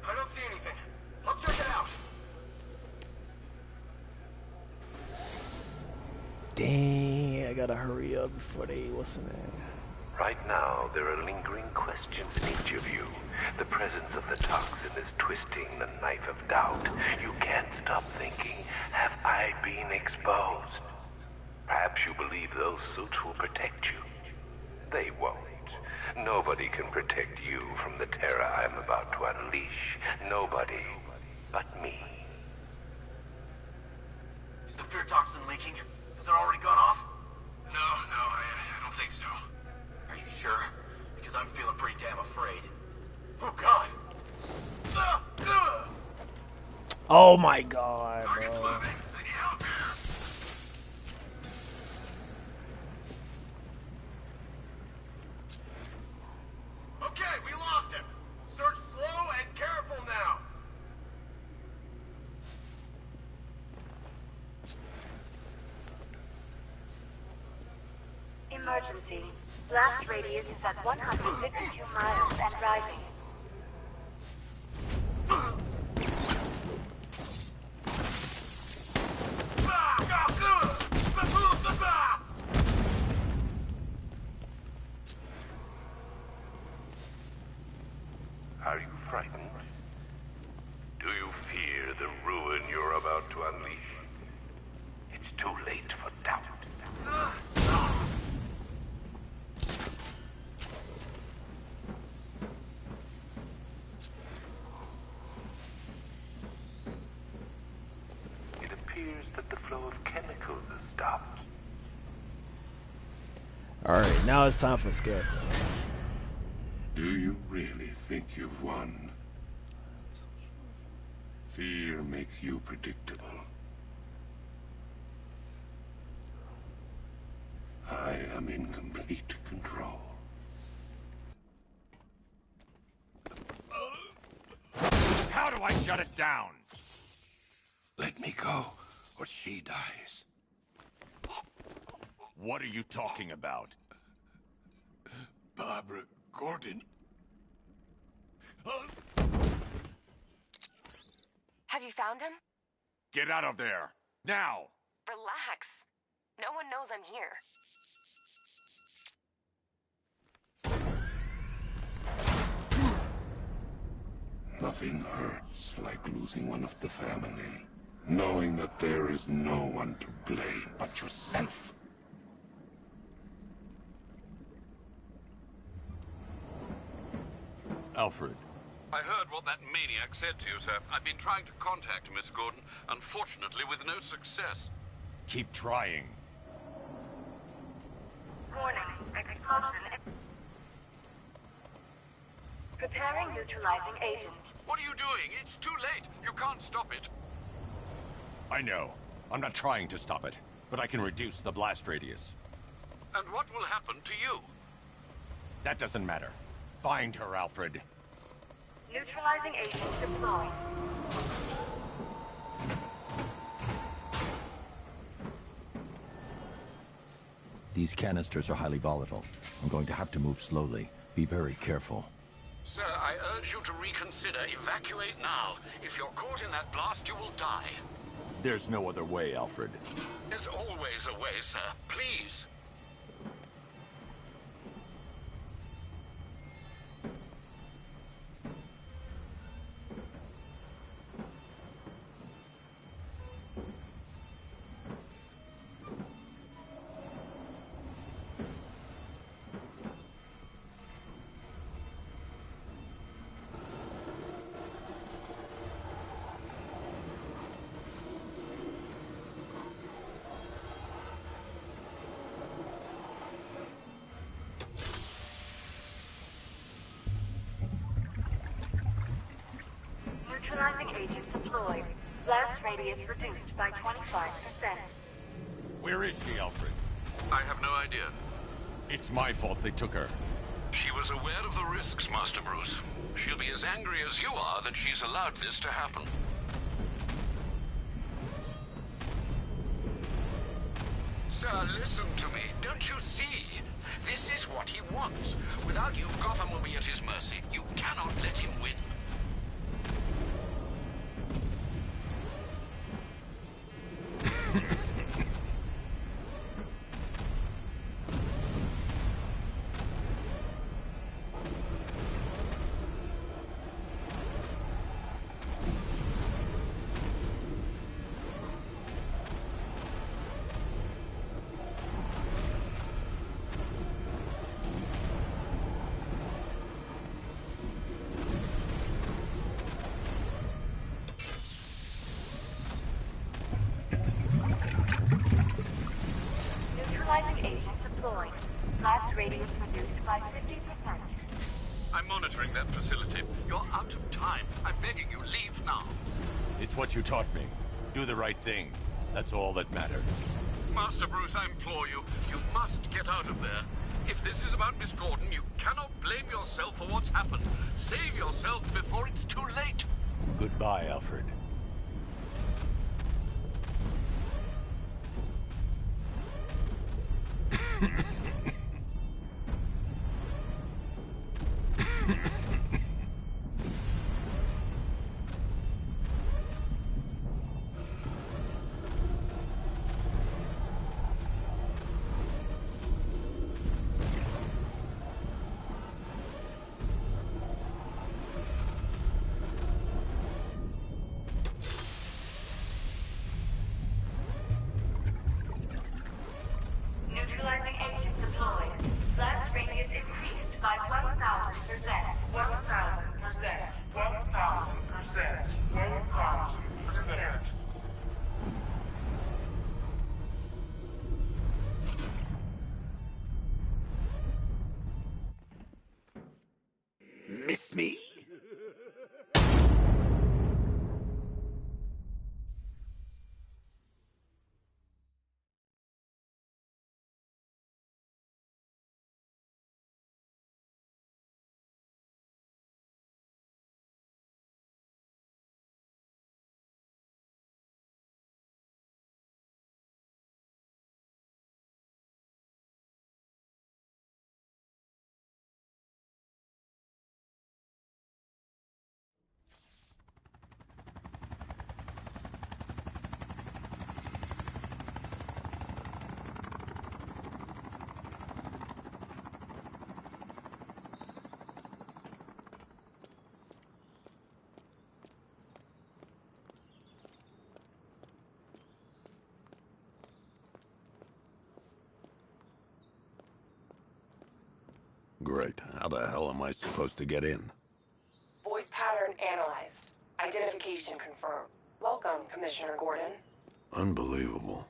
I don't see anything. Let's check it out. Dang, I gotta hurry up before they what's in there. Right now, there are lingering questions in each of you. The presence of the toxin is twisting the knife of doubt. You can't stop thinking, have I been exposed? Perhaps you believe those suits will protect you. They won't. Nobody can protect you from the terror I'm about to unleash. Nobody but me. Is the fear toxin leaking? Has it already gone off? No, I don't think so. Are you sure? Because I'm feeling pretty damn afraid. Oh, God! Oh my god, bro. Okay, we lost him. Search slow and careful now. Emergency. Blast radius is at 152 miles and rising. Are you frightened? Do you fear the ruin you're about to unleash? It's too late for doubt. It appears that the flow of chemicals has stopped. Alright, now it's time for Scarecrow. Do you really think you've won? Fear makes you predictable. I am in complete control. How do I shut it down? Let me go, or she dies. What are you talking about? Barbara Gordon. Have you found him? Get out of there! Now! Relax. No one knows I'm here. Nothing hurts like losing one of the family. Knowing that there is no one to blame but yourself. Alfred. I heard what that maniac said to you, sir. I've been trying to contact Miss Gordon, unfortunately with no success. Keep trying. Warning. Explosion. Preparing neutralizing agent. What are you doing? It's too late. You can't stop it. I know. I'm not trying to stop it, but I can reduce the blast radius. And what will happen to you? That doesn't matter. Find her, Alfred. Neutralizing agent deployed. These canisters are highly volatile. I'm going to have to move slowly. Be very careful. Sir, I urge you to reconsider. Evacuate now. If you're caught in that blast, you will die. There's no other way, Alfred. There's always a way, sir. Please. agents deployed. Blast radius reduced by 25%. Where is she, Alfred? I have no idea. It's my fault they took her. She was aware of the risks, Master Bruce. She'll be as angry as you are that she's allowed this to happen. Sir, listen to me. Don't you see? This is what he wants. Without you, Gotham will be at his mercy. You cannot let him win. Neutralizing agent deployed. Blast radius reduced by 50%. I'm monitoring that facility. You're out of time. I'm begging you, leave now. It's what you taught me. Do the right thing. That's all that matters. Master Bruce, I implore you, you must get out of there. If this is about Miss Gordon, you cannot blame yourself for what's happened. Save yourself before it's too late. Goodbye, Alfred. Neutralizing agent deployed. Blast radius increased by 1,000%. 1,000%. 1,000%. 1,000%. Miss me? Great. How the hell am I supposed to get in? Voice pattern analyzed. Identification confirmed. Welcome, Commissioner Gordon. Unbelievable.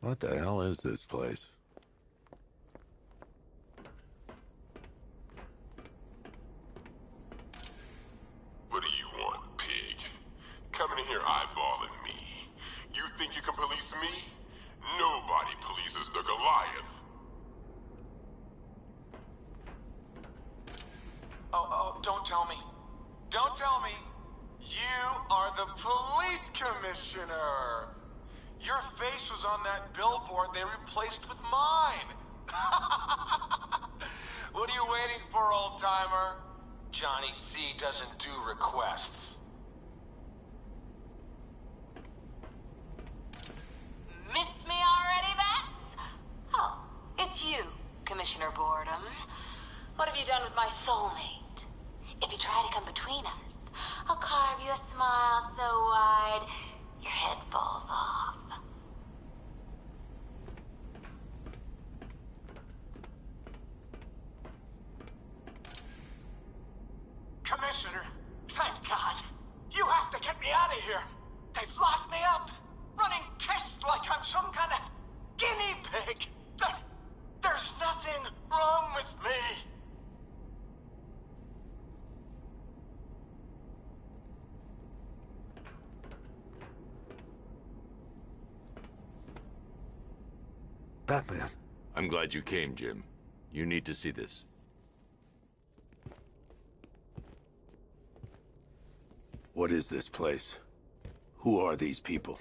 What the hell is this place? What do you want, pig? Coming in here eyeballing me. You think you can police me? Nobody polices the Goliath. Oh, don't tell me. Don't tell me. You are the police commissioner. Your face was on that billboard they replaced with mine. What are you waiting for, old-timer? Johnny C doesn't do requests. Commissioner Gordon. What have you done with my soulmate? If you try to come between us, I'll carve you a smile so wide, your head falls off. Commissioner, thank God. You have to get me out of here. They've locked me up, running tests like I'm some kind of guinea pig. There's nothing wrong with me. Batman. I'm glad you came, Jim. You need to see this. What is this place? Who are these people?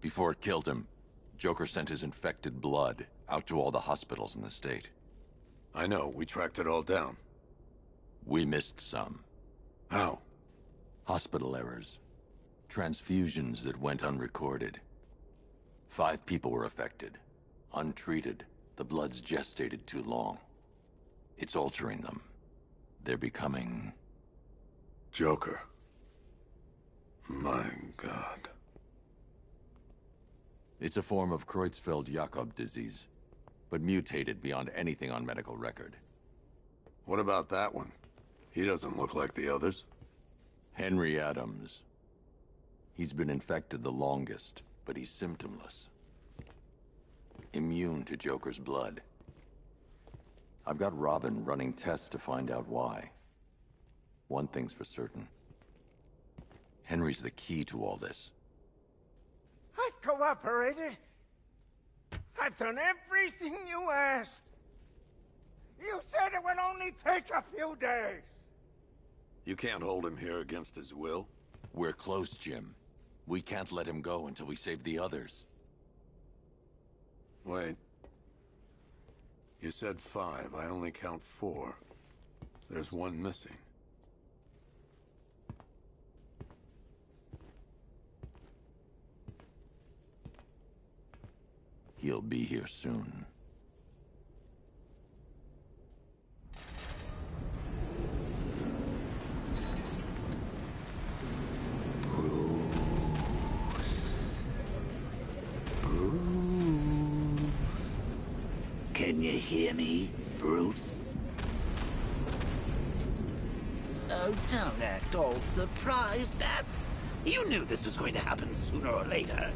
Before it killed him, Joker sent his infected blood out to all the hospitals in the state. I know, we tracked it all down. We missed some. How? Hospital errors. Transfusions that went unrecorded. 5 people were affected. Untreated, the blood's gestated too long. It's altering them. They're becoming... Joker. My God. It's a form of Creutzfeldt-Jakob disease, but mutated beyond anything on medical record. What about that one? He doesn't look like the others. Henry Adams. He's been infected the longest, but he's symptomless. Immune to Joker's blood. I've got Robin running tests to find out why. One thing's for certain. Henry's the key to all this. I've cooperated. I've done everything you asked. You said it would only take a few days. You can't hold him here against his will. We're close, Jim. We can't let him go until we save the others. Wait. You said 5. I only count 4. There's one missing. He'll be here soon. Can you hear me, Bruce? Oh, don't act all surprised, Bats. You knew this was going to happen sooner or later.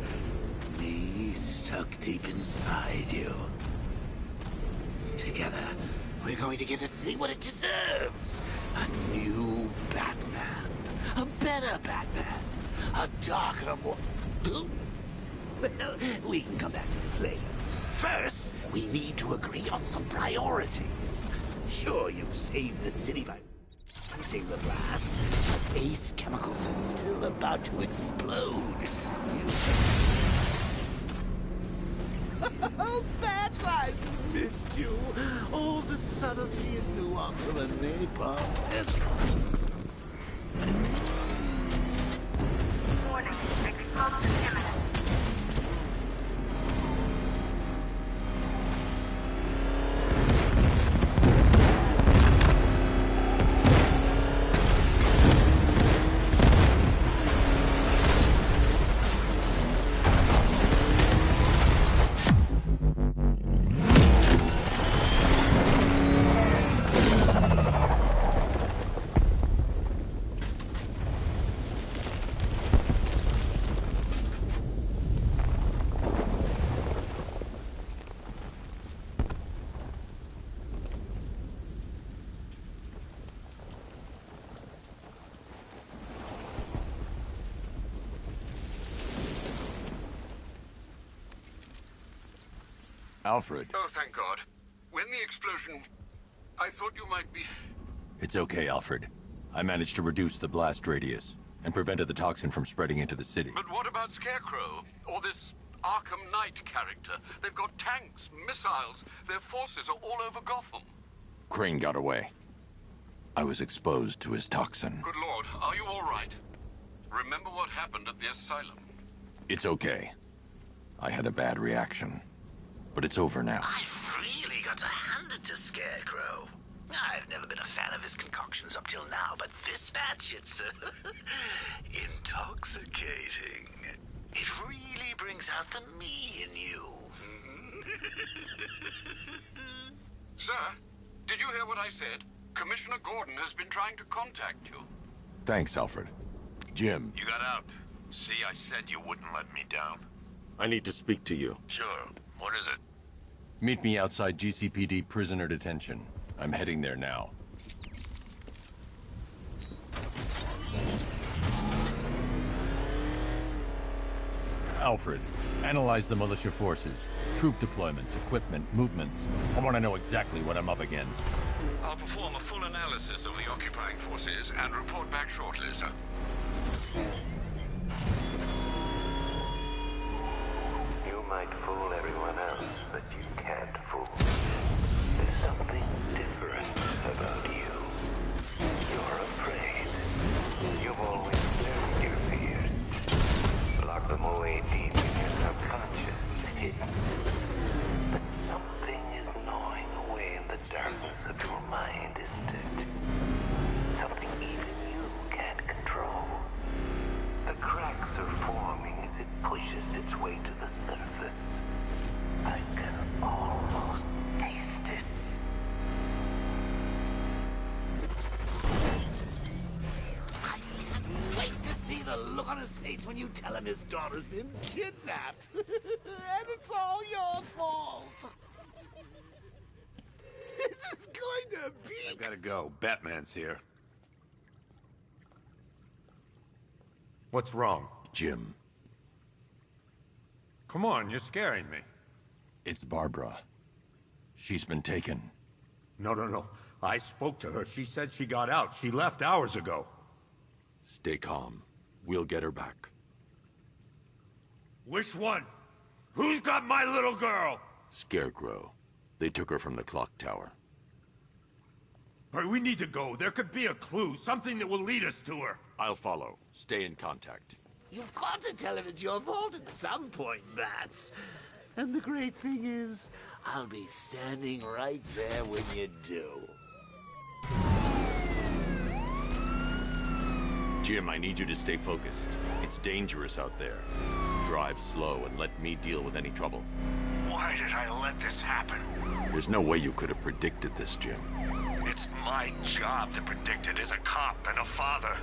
Me stuck deep inside you. Together, we're going to give the city what it deserves. A new Batman. A better Batman. A darker, more... Well, we can come back to this later. First, we need to agree on some priorities. Sure, you've saved the city by using the blast, but Ace Chemicals is still about to explode. Oh, Bats, I've missed you. All the subtlety and nuance of a napalm. Warning, explosion imminent. Alfred. Oh, thank God. When the explosion... I thought you might be... It's okay, Alfred. I managed to reduce the blast radius and prevented the toxin from spreading into the city. But what about Scarecrow? Or this Arkham Knight character? They've got tanks, missiles. Their forces are all over Gotham. Crane got away. I was exposed to his toxin. Good Lord, are you all right? Remember what happened at the asylum? It's okay. I had a bad reaction. But it's over now. I've really got to hand to Scarecrow. I've never been a fan of his concoctions up till now, but this batch, it's intoxicating. It really brings out the me in you. Sir, did you hear what I said? Commissioner Gordon has been trying to contact you. Thanks, Alfred. Jim. You got out. See, I said you wouldn't let me down. I need to speak to you. Sure. What is it? Meet me outside GCPD prisoner detention. I'm heading there now. Alfred, analyze the militia forces, troop deployments, equipment, movements. I want to know exactly what I'm up against. I'll perform a full analysis of the occupying forces and report back shortly, sir. You might fool everyone else, but you can't fool. There's something different about you. You're afraid. You've always known your fears. Lock them away deep in your subconscious, hidden. But something is gnawing away in the darkness of your mind, isn't it? Something even you can't control. The cracks are forming as it pushes its way to the surface. I can almost taste it. I can't wait to see the look on his face when you tell him his daughter's been kidnapped. And it's all your fault. This is going to be... I've got to go. Batman's here. What's wrong? Jim. Come on, you're scaring me. It's Barbara. She's been taken. No. I spoke to her. She said she got out. She left hours ago. Stay calm. We'll get her back. Which one? Who's got my little girl? Scarecrow. They took her from the clock tower. All right, we need to go. There could be a clue, something that will lead us to her. I'll follow. Stay in contact. You've got to tell him it's your fault at some point, Bats. And the great thing is, I'll be standing right there when you do. Jim, I need you to stay focused. It's dangerous out there. Drive slow and let me deal with any trouble. Why did I let this happen? There's no way you could have predicted this, Jim. It's my job to predict it as a cop and a father.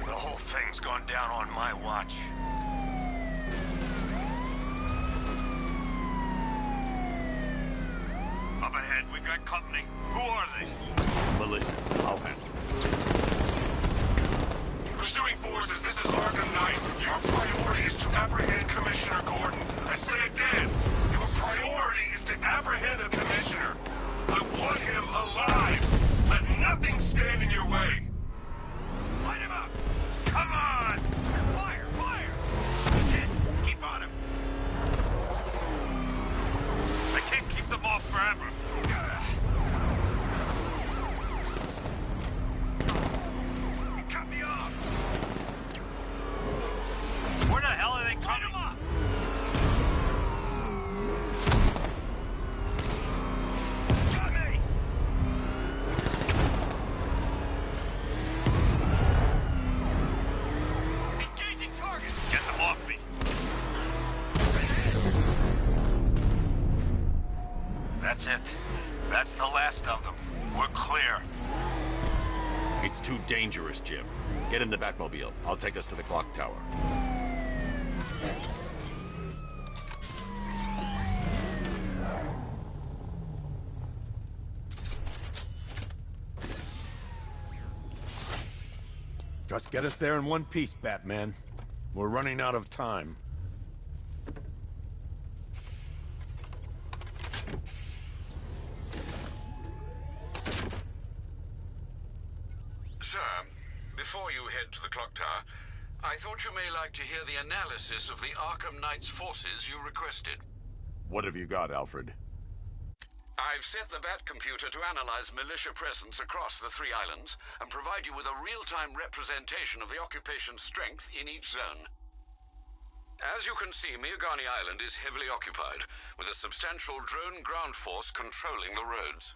The whole thing's gone down on my watch. Up ahead, we got company. Who are they? Militia. I'll handle it. Pursuing forces, this is Arkham Knight. Your priority is to apprehend Commissioner Gordon. I say again, your priority is to apprehend the Commissioner. I want him alive. Let nothing stand in your way. Light him up! Come on! Fire! He's hit! Keep on him! I can't keep them off forever. Cut me off! Where the hell are they coming? Up! Got me! Engaging target! Get them off me! That's it. That's the last of them. We're clear. It's too dangerous, Jim. Get in the Batmobile. I'll take us to the clock tower. Just get us there in one piece, Batman. We're running out of time. Sir, before you head to the clock tower, I thought you may like to hear the analysis of the Arkham Knight's forces you requested. What have you got, Alfred? I've set the Bat computer to analyze militia presence across the 3 islands and provide you with a real-time representation of the occupation's strength in each zone. As you can see, Miagani Island is heavily occupied, with a substantial drone ground force controlling the roads.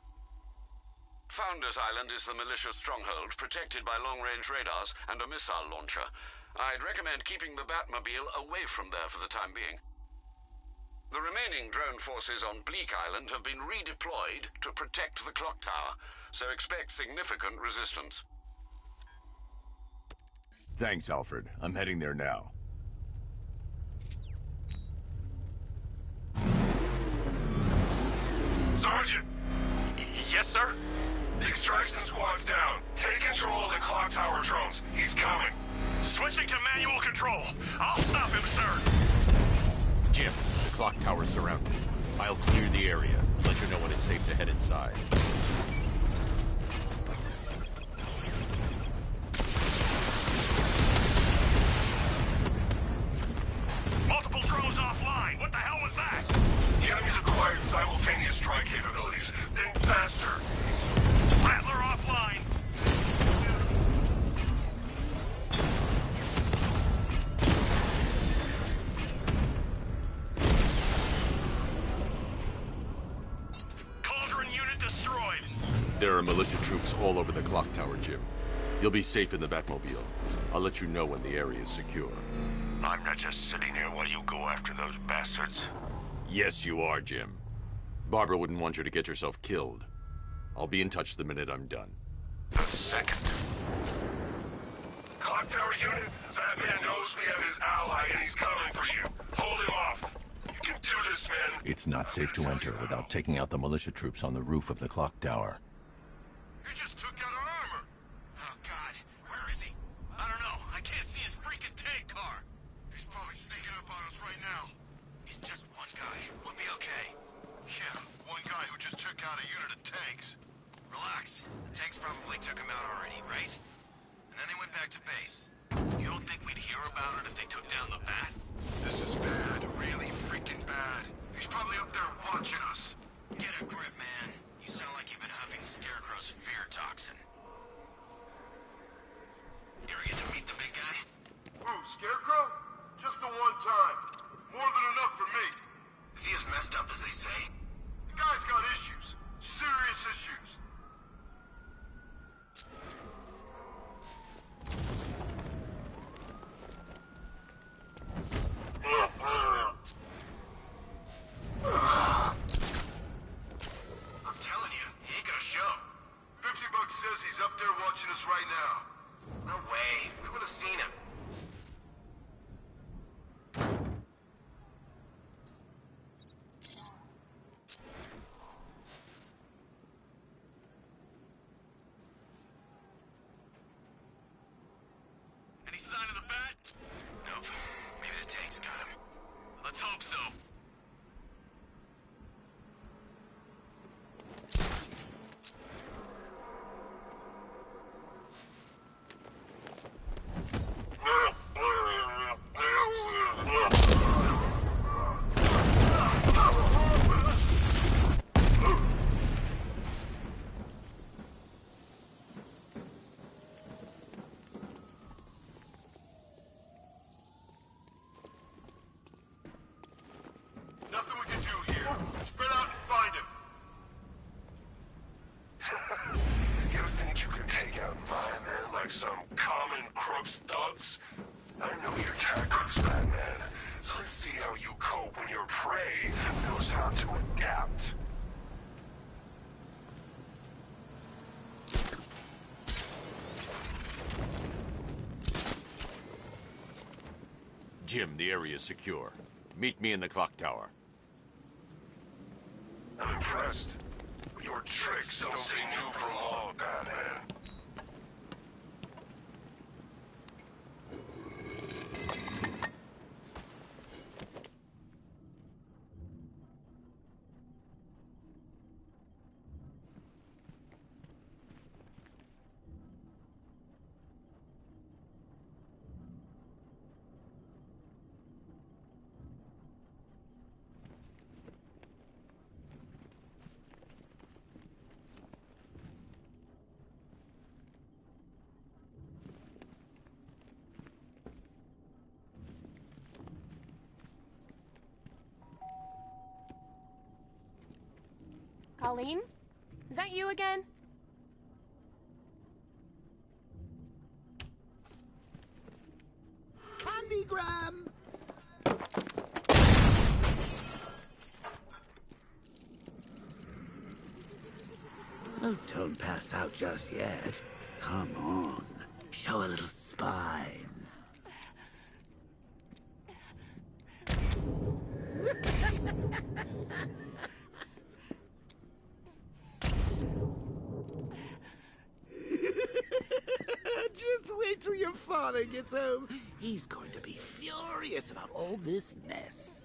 Founders Island is the militia stronghold, protected by long-range radars and a missile launcher. I'd recommend keeping the Batmobile away from there for the time being. The remaining drone forces on Bleak Island have been redeployed to protect the clock tower, so expect significant resistance. Thanks, Alfred. I'm heading there now. Sergeant! Yes, sir? The extraction squad's down. Take control of the clock tower drones. He's coming. Switching to manual control. I'll stop him, sir. Jim, the clock tower's surrounded. I'll clear the area. Let you know when it's safe to head inside. Multiple drones offline. What the hell was that? The enemy's acquired simultaneous strike capabilities. Then faster. Rattler offline. Cauldron unit destroyed. There are militia troops all over the clock tower, Jim. You'll be safe in the Batmobile. I'll let you know when the area is secure. I'm not just sitting here while you go after those bastards. Yes, you are, Jim. Barbara wouldn't want you to get yourself killed. I'll be in touch the minute I'm done. The second. Clock tower unit, that man knows we have his ally and he's coming for you. Hold him off. You can do this, man. It's not safe to enter without taking out the militia troops on the roof of the clock tower. He just took out our armor. Oh, God. Where is he? I don't know. I can't see his freaking tank car. He's probably sneaking up on us right now. He's just one guy. We'll be okay. Yeah, one guy who just took out a unit of tanks. Relax. The tanks probably took him out already, right? And then they went back to base. You don't think we'd hear about it if they took down the Bat? This is bad. Really freaking bad. He's probably up there watching us. Get a grip, man. You sound like you've been huffing Scarecrow's fear toxin. You ever get to meet the big guy? Who, Scarecrow? Just the one time. More than enough for me. Is he as messed up as they say? The guy's got issues. Serious issues. I'm telling you, he ain't gonna show. 50 Bucks says he's up there watching us right now. No way. We would have seen him. Any sign of the Bat? Nope. Maybe the tank's got him. Let's hope so. Nothing we can do here. Spread out and find him. You think you can take out my men like some common crooks thugs? I know your tactics, Batman. So let's see how you cope when your prey knows how to adapt. Jim, the area is secure. Meet me in the clock tower. I'm impressed. Your tricks don't stay new for long, Batman. Colleen? Is that you again? Candygram! Oh, don't pass out just yet. Come on. Show a little spine. Just wait till your father gets home. He's going to be furious about all this mess.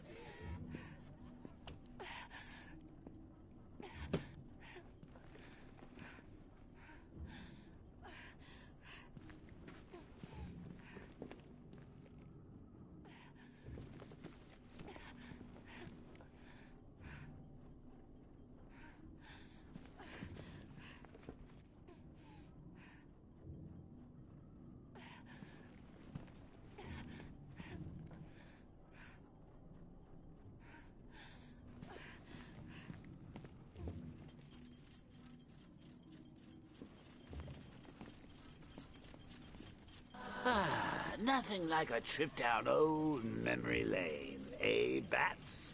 Nothing like a trip down old memory lane, eh, Bats?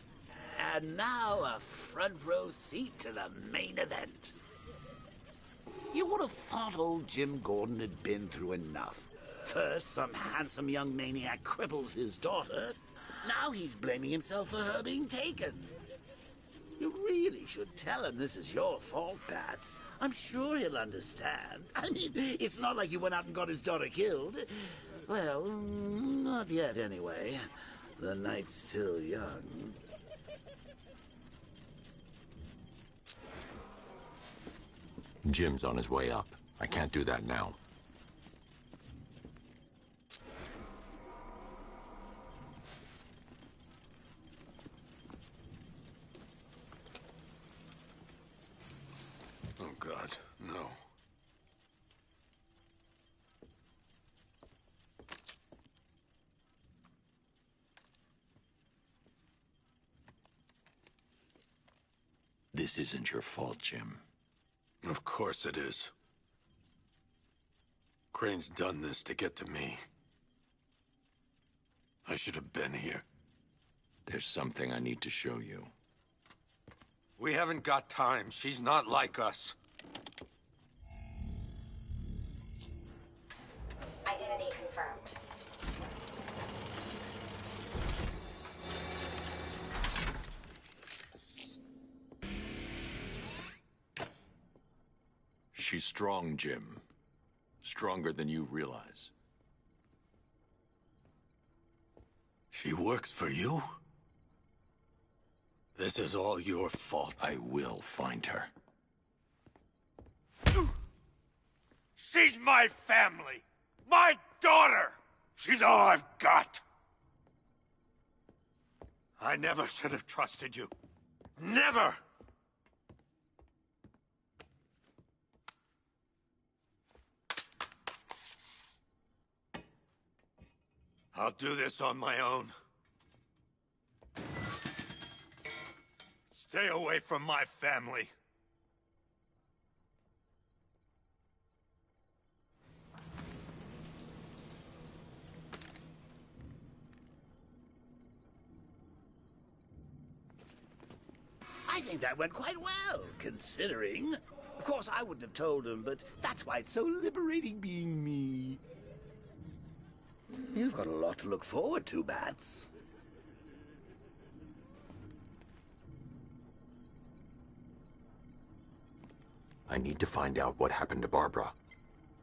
And now a front row seat to the main event. You would have thought old Jim Gordon had been through enough. First, some handsome young maniac cripples his daughter. Now he's blaming himself for her being taken. You really should tell him this is your fault, Bats. I'm sure he'll understand. I mean, it's not like you went out and got his daughter killed. Well, not yet anyway. The night's still young. Jim's on his way up. I can't do that now. Oh, God, no. This isn't your fault, Jim. Of course it is. Crane's done this to get to me. I should have been here. There's something I need to show you. We haven't got time. She's not like us. Identity confirmed. She's strong, Jim. Stronger than you realize. She works for you? This is all your fault. I will find her. She's my family! My daughter! She's all I've got! I never should have trusted you. Never! I'll do this on my own. Stay away from my family. I think that went quite well, considering. Of course, I wouldn't have told him, but that's why it's so liberating being me. You've got a lot to look forward to, Bats. I need to find out what happened to Barbara.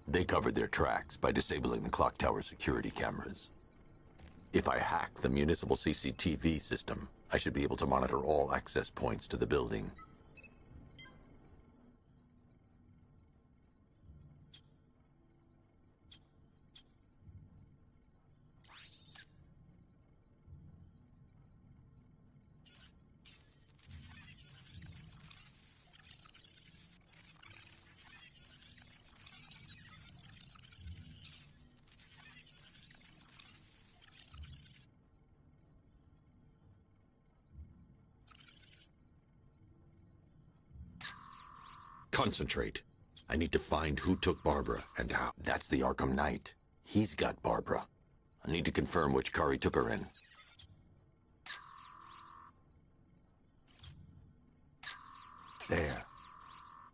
They covered their tracks by disabling the clock tower security cameras. If I hack the municipal CCTV system, I should be able to monitor all access points to the building. Concentrate. I need to find who took Barbara and how. That's the Arkham Knight. He's got Barbara. I need to confirm which car he took her in. There.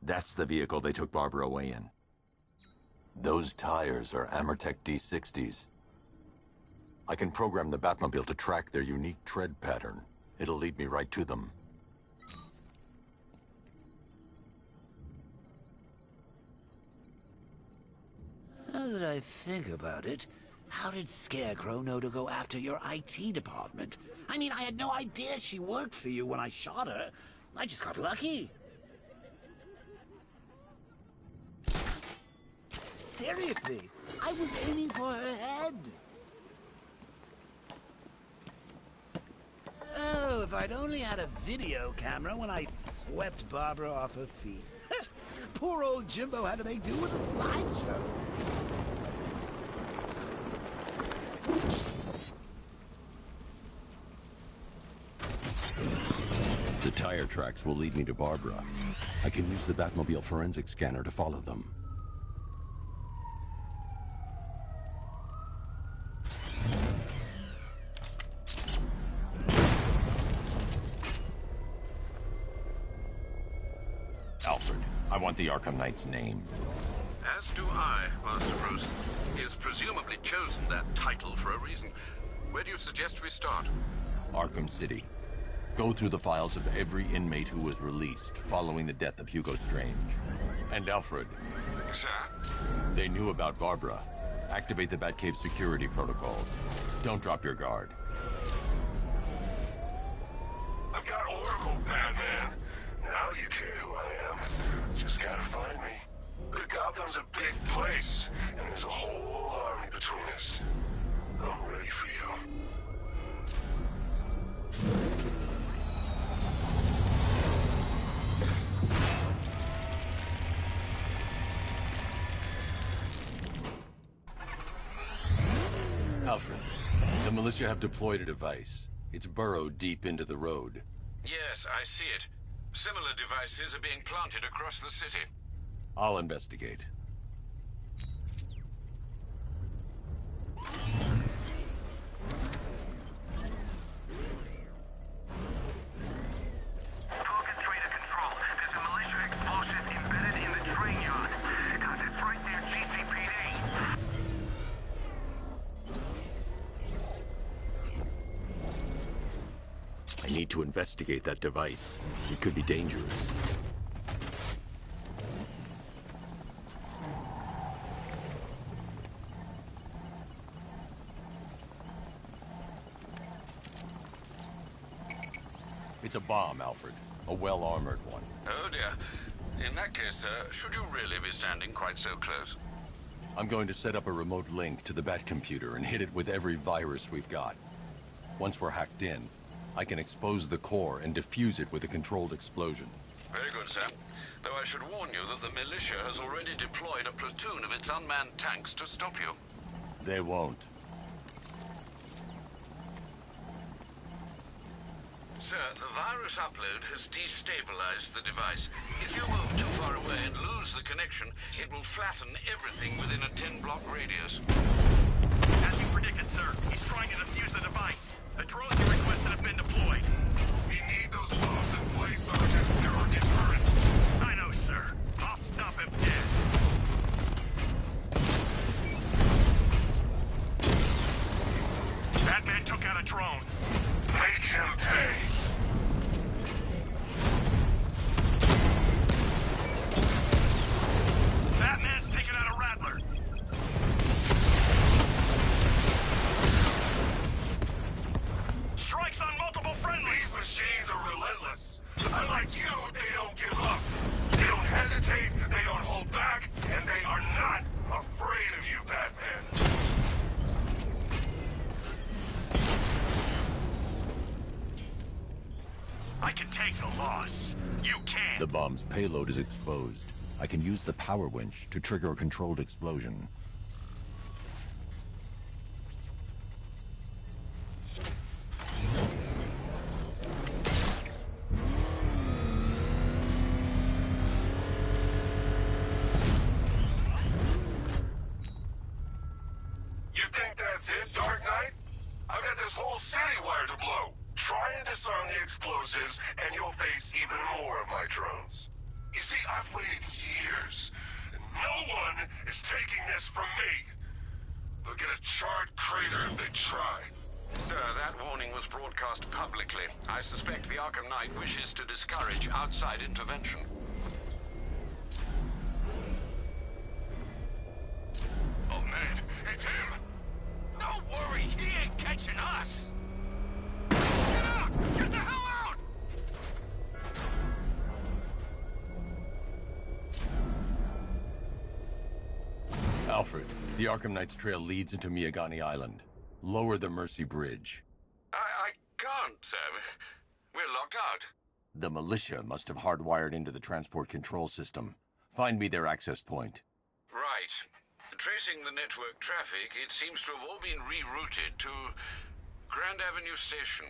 That's the vehicle they took Barbara away in. Those tires are Amertech D60s. I can program the Batmobile to track their unique tread pattern. It'll lead me right to them. Now that I think about it, how did Scarecrow know to go after your IT department? I mean, I had no idea she worked for you when I shot her. I just got lucky. Seriously, I was aiming for her head. Oh, if I'd only had a video camera when I swept Barbara off her feet. Poor old Jimbo had to make do with a slideshow. The tire tracks will lead me to Barbara. I can use the Batmobile forensic scanner to follow them. Alfred, I want the Arkham Knight's name. As do I, Master Bruce. He has presumably chosen that title for a reason. Where do you suggest we start? Arkham City. Go through the files of every inmate who was released following the death of Hugo Strange. And Alfred. Sir? They knew about Barbara. Activate the Batcave security protocols. Don't drop your guard. I've got Oracle, Batman. Now you care who I am. Just gotta find me. But Gotham's a big place, and there's a whole army between us. I'm ready for you. Alfred, the militia have deployed a device. It's burrowed deep into the road. Yes, I see it. Similar devices are being planted across the city. I'll investigate. Target trader control. There's a militia explosive embedded in the train yard. Guys, it's right near GCPD. I need to investigate that device. It could be dangerous. It's a bomb, Alfred. A well-armored one. Oh dear. In that case, should you really be standing quite so close? I'm going to set up a remote link to the Batcomputer and hit it with every virus we've got. Once we're hacked in, I can expose the core and defuse it with a controlled explosion. Very good, sir. Though I should warn you that the militia has already deployed a platoon of its unmanned tanks to stop you. They won't. Sir, the virus upload has destabilized the device. If you move too far away and lose the connection, it will flatten everything within a 10-block radius. As you predicted, sir, he's trying to defuse the device. The drones you requested have been deployed. We need those bombs in place, Sergeant. They're our deterrent. I know, sir. I'll stop him dead. Batman took out a drone. Make him pay. Batman's taken out a Rattler. Strikes on multiple friendlies. These machines are relentless. Unlike you, they don't give up. They don't hesitate, they don't hold back, and they are not afraid of you, Batman. I can take the loss. You can't. The bomb's payload is exposed. I can use the power winch to trigger a controlled explosion. whole city wired to blow. Try and disarm the explosives, and you'll face even more of my drones. You see, I've waited years, and no one is taking this from me. They'll get a charred crater if they try. Sir, that warning was broadcast publicly. I suspect the Arkham Knight wishes to discourage outside intervention. Oh man, it's him! Don't worry, he ain't catching us! Get out! Get the hell out! Alfred, the Arkham Knight's trail leads into Miagani Island. Lower the Mercy Bridge. I can't, sir. We're locked out. The militia must have hardwired into the transport control system. Find me their access point. Right. Tracing the network traffic, it seems to have all been rerouted to Grand Avenue Station.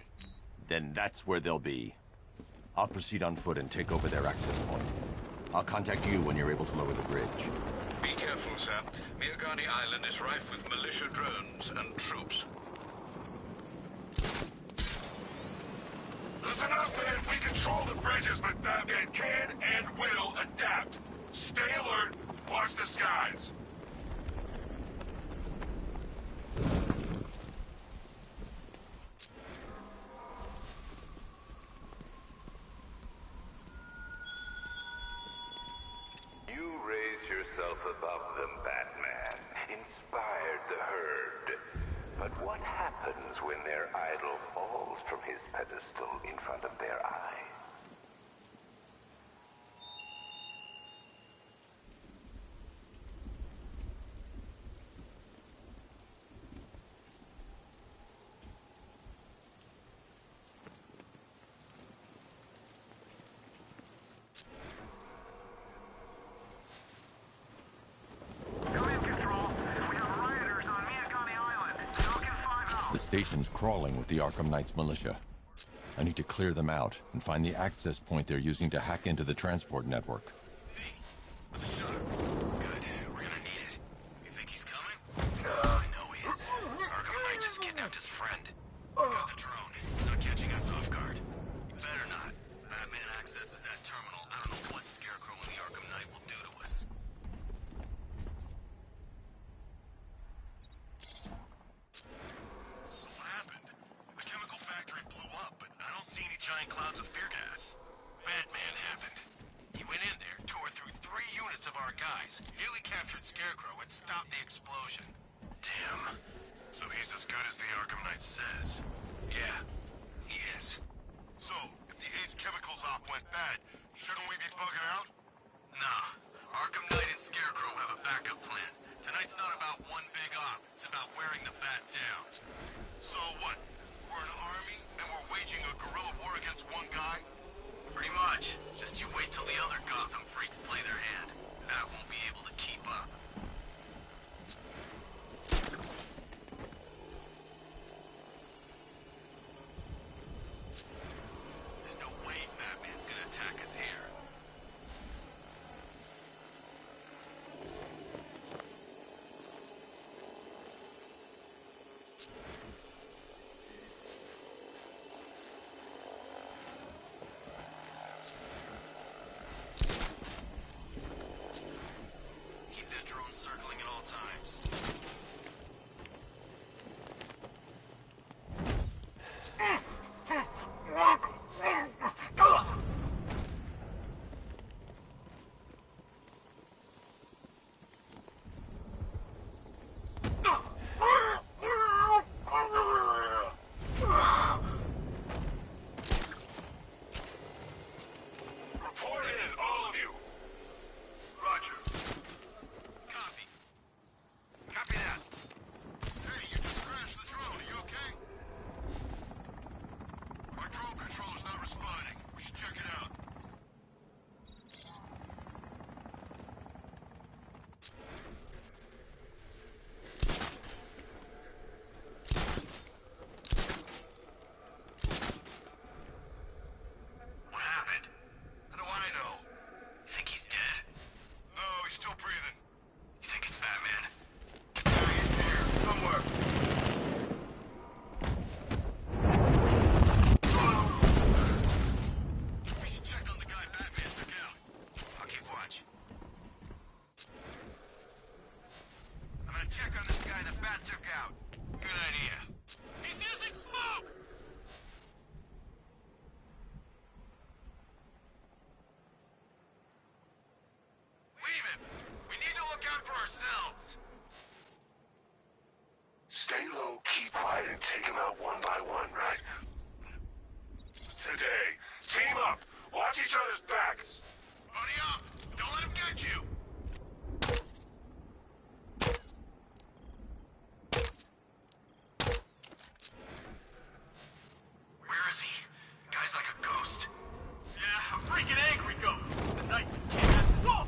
Then that's where they'll be. I'll proceed on foot and take over their access point. I'll contact you when you're able to lower the bridge. Be careful, sir. Miagani Island is rife with militia drones and troops. Listen up, man. We control the bridges, but Batman can and will adapt. Stay alert. Watch the skies. You raised yourself above them, Batman. Inspired the herd. But what happens when their idol falls from his pedestal in front of their eyes? The station's crawling with the Arkham Knight's militia. I need to clear them out and find the access point they're using to hack into the transport network. Good. We're gonna need it. You think he's coming? I know he is. Arkham Knight just kidnapped his friend. We got the drone. He's not catching us off guard. Better not. Batman accesses that terminal. I don't know what Scarecrow and the Arkham Knight will do to us. So what happened? The chemical factory blew up, but I don't see any giant clouds of fear gas. Batman happened. He went in there, tore through 3 units of our guys, nearly captured Scarecrow, and stopped the explosion. Damn. So he's as good as the Arkham Knight says. Yeah, he is. So, if the Ace Chemicals op went bad, shouldn't we be bugging out? Nah. Arkham Knight and Scarecrow have a backup plan. Tonight's not about one big op. It's about wearing the bat down. So what? We're an army, and we're waging a guerrilla war against one guy? Pretty much. Just you wait till the other Gotham freaks play their hand. Bat won't be able to keep up. There's no way Batman's gonna attack us here. Watch each other's backs! Buddy up! Don't let him get you! Where is he? Guy's like a ghost. Yeah, a freaking angry ghost. The night just came out. Whoa!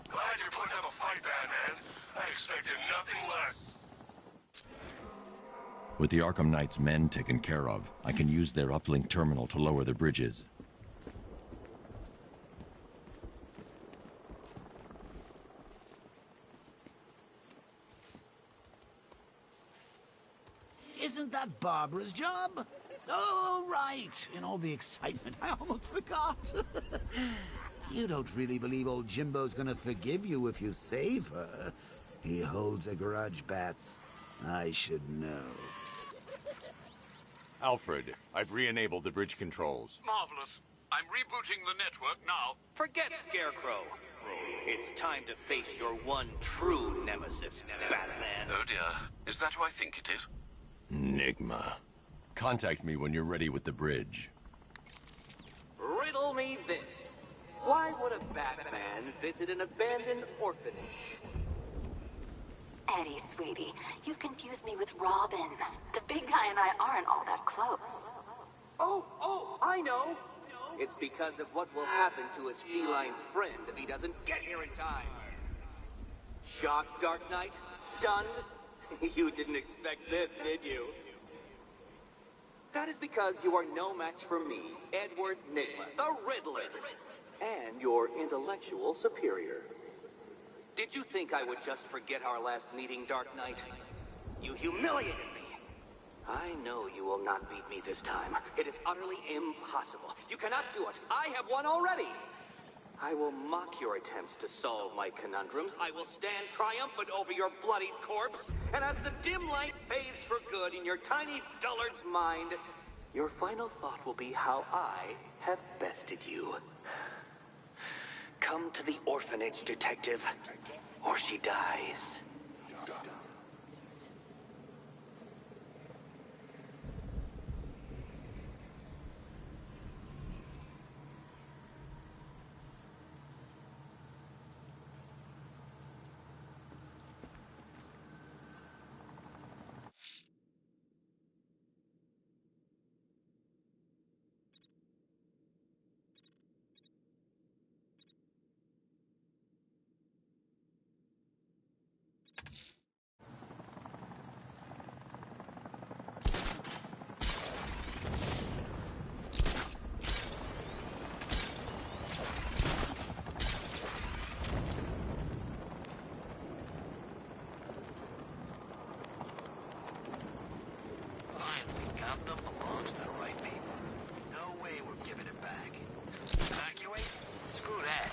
Glad you're putting up a fight, Batman. I expected nothing less. With the Arkham Knight's men taken care of, I can use their uplink terminal to lower the bridges. Isn't that Barbara's job? Oh, right. In all the excitement, I almost forgot. You don't really believe old Jimbo's gonna forgive you if you save her. He holds a grudge, Bats. I should know. Alfred, I've re-enabled the bridge controls. Marvelous. I'm rebooting the network now. Forget Scarecrow. It's time to face your one true nemesis, Batman. Oh dear. Is that who I think it is? Enigma. Contact me when you're ready with the bridge. Riddle me this. Why would a Batman visit an abandoned orphanage? Eddie, sweetie, you confused me with Robin. The big guy and I aren't all that close. Oh, I know. It's because of what will happen to his feline friend if he doesn't get here in time. Shocked, Dark Knight? Stunned? You didn't expect this, did you? That is because you are no match for me, Edward Nigma, the Riddler, and your intellectual superior. Did you think I would just forget our last meeting, Dark Knight? You humiliated me. I know you will not beat me this time. It is utterly impossible. You cannot do it. I have won already. I will mock your attempts to solve my conundrums. I will stand triumphant over your bloodied corpse. And as the dim light fades for good in your tiny dullard's mind, your final thought will be how I have bested you. Come to the orphanage, detective, or she dies. Got them belongs to the right people. No way we're giving it back. Evacuate? Screw that.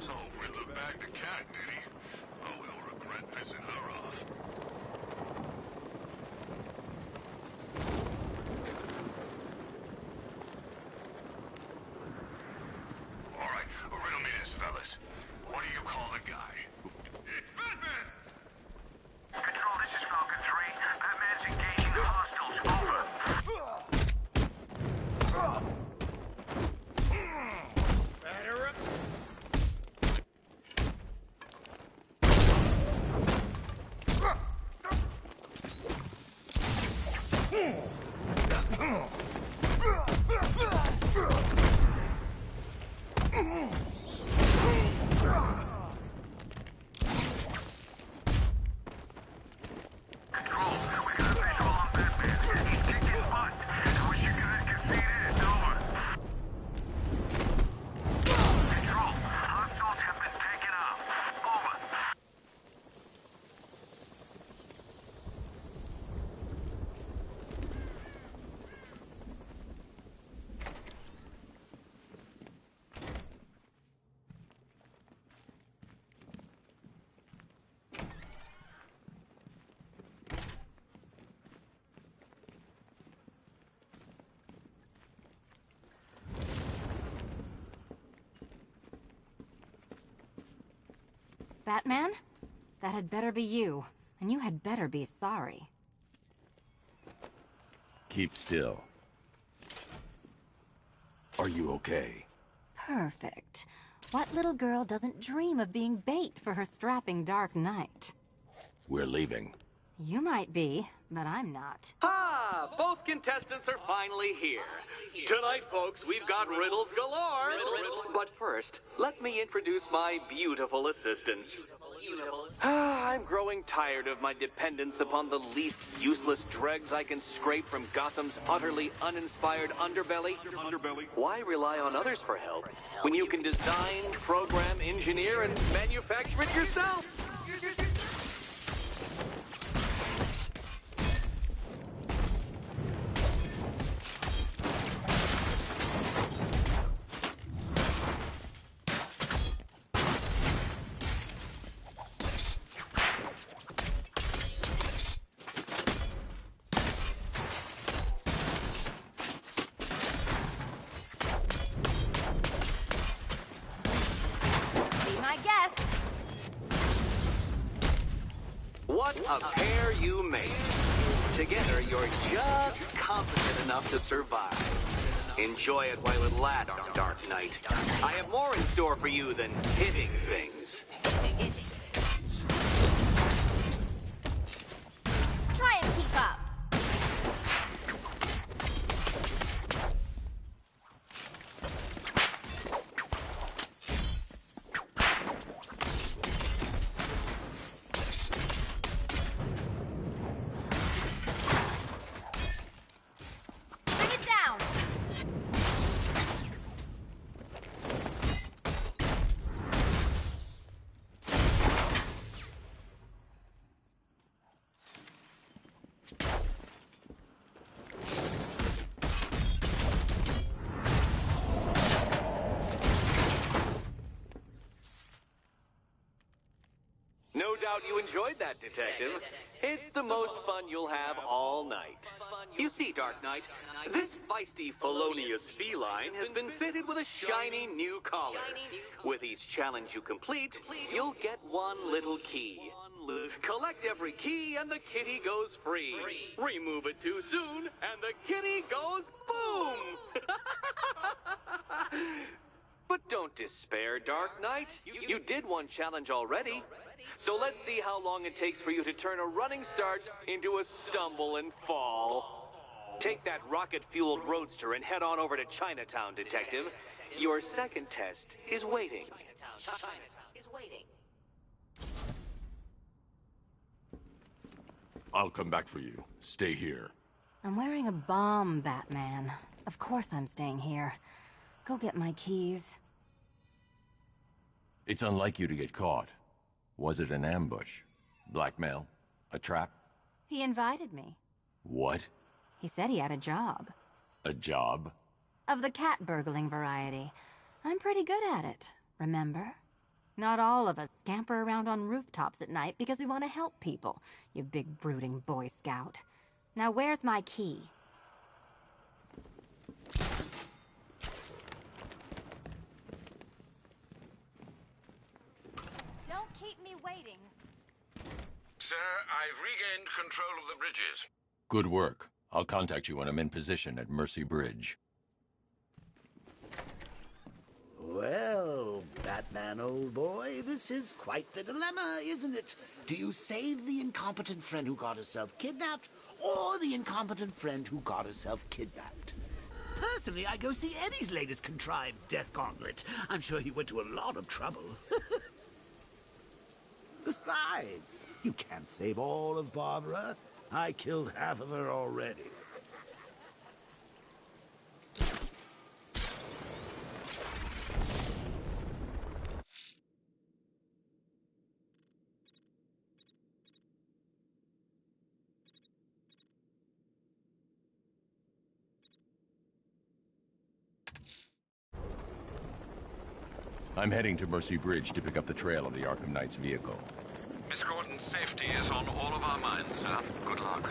So, Riddler bagged the cat, did he? Oh, we'll regret pissing her off. All right, riddle me this, fellas. What do you call the guy? It's Batman! Control, this is Falcon 3. Batman's engaging hostiles. Over. Batter ups. Batman? That had better be you. And you had better be sorry. Keep still. Are you okay? Perfect. What little girl doesn't dream of being bait for her strapping Dark Knight? We're leaving. You might be, but I'm not. Ah, both contestants are finally here. Tonight, folks, we've got riddles galore. But first, let me introduce my beautiful assistants. I'm growing tired of my dependence upon the least useless dregs I can scrape from Gotham's utterly uninspired underbelly. Why rely on others for help when you can design, program, engineer, and manufacture it yourself? What a pair you make. Together, you're just competent enough to survive. Enjoy it while it lasts, Dark Knight. I have more in store for you than hitting things. Try and keep up. No doubt you enjoyed that, Detective. It's the most fun you'll have all night. You see, Dark Knight, this feisty, felonious feline has been fitted with a shiny new collar. With each challenge you complete, you'll get one little key. Collect every key and the kitty goes free. Remove it too soon and the kitty goes boom! But don't despair, Dark Knight. You did one challenge already. So let's see how long it takes for you to turn a running start into a stumble and fall. Take that rocket-fueled roadster and head on over to Chinatown, Detective. Your second test is waiting. I'll come back for you. Stay here. I'm wearing a bomb, Batman. Of course I'm staying here. Go get my keys. It's unlike you to get caught. Was it an ambush? Blackmail? A trap? He invited me. What? He said he had a job. A job? Of the cat burgling variety. I'm pretty good at it, remember? Not all of us scamper around on rooftops at night because we want to help people, you big brooding Boy Scout. Now where's my key? Don't keep me waiting. Sir, I've regained control of the bridges. Good work. I'll contact you when I'm in position at Mercy Bridge. Well, Batman, old boy, this is quite the dilemma, isn't it? Do you save the incompetent friend who got herself kidnapped, or the incompetent friend who got herself kidnapped? Personally, I go see Eddie's latest contrived death gauntlet. I'm sure he went to a lot of trouble. Besides, you can't save all of Barbara. I killed half of her already. I'm heading to Mercy Bridge to pick up the trail of the Arkham Knight's vehicle. Miss Gordon's safety is on all of our minds, sir. Good luck.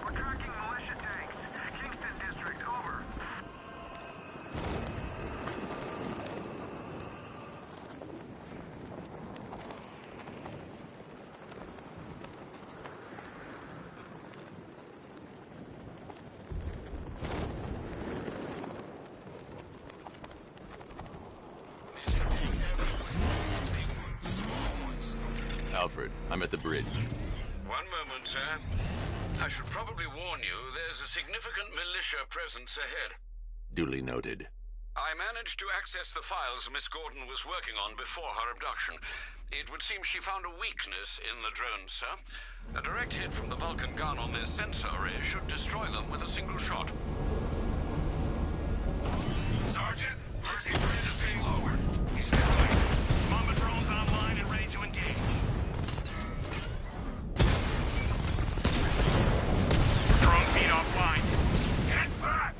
We're tracking at the bridge. One moment, sir. I should probably warn you, there's a significant militia presence ahead. Duly noted. I managed to access the files Miss Gordon was working on before her abduction. It would seem she found a weakness in the drones, sir. A direct hit from the Vulcan gun on their sensor array should destroy them with a single shot. Sergeant, Mercy Bridge is being lowered. He's coming. Mamba drones online and ready to engage. Drone feed offline. Get back!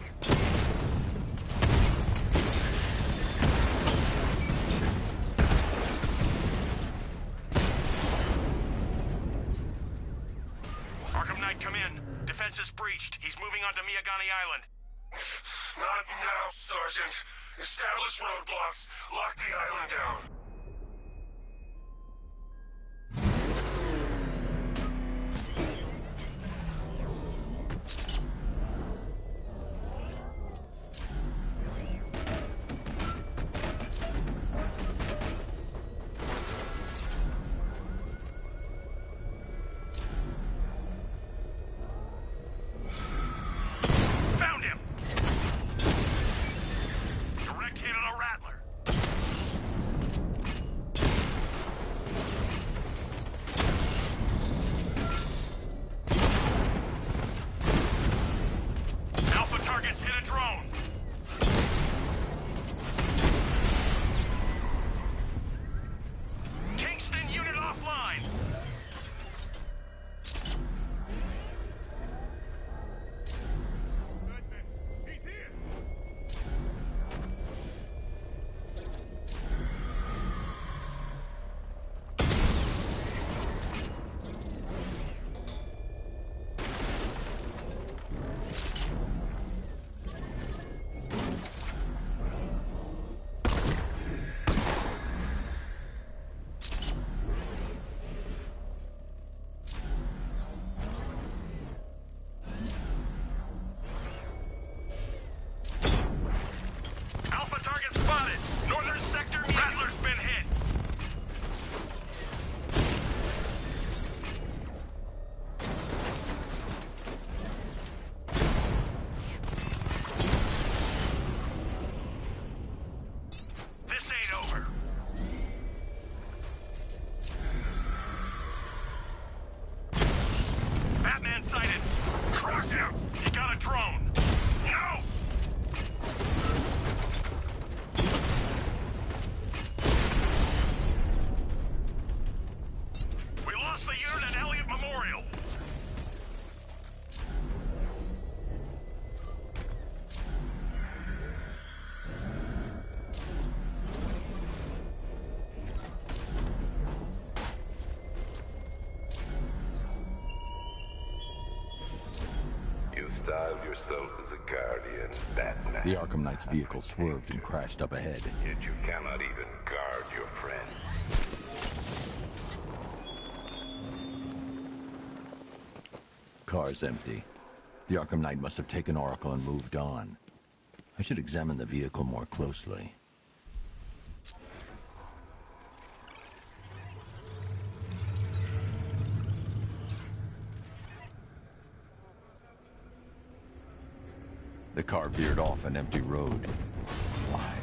Arkham Knight, come in. Defense is breached. He's moving onto Miyagani Island. Not now, Sergeant. Establish roadblocks. Lock the island down. Found him! Direct hit on a rattler. Alpha targets hit a drone. Kingston unit offline. Alpha target spotted. Northern sector, Rattler's been hit. This ain't over. Batman sighted. Crush him. He got a drone. No! We lost the unit at Elliott Memorial. You styled yourself as a guardian, Batman. The Arkham Knight's vehicle swerved and crashed up ahead. Yet you cannot even guard your friend. Car's empty. The Arkham Knight must have taken Oracle and moved on. I should examine the vehicle more closely. The car veered off an empty road. Why?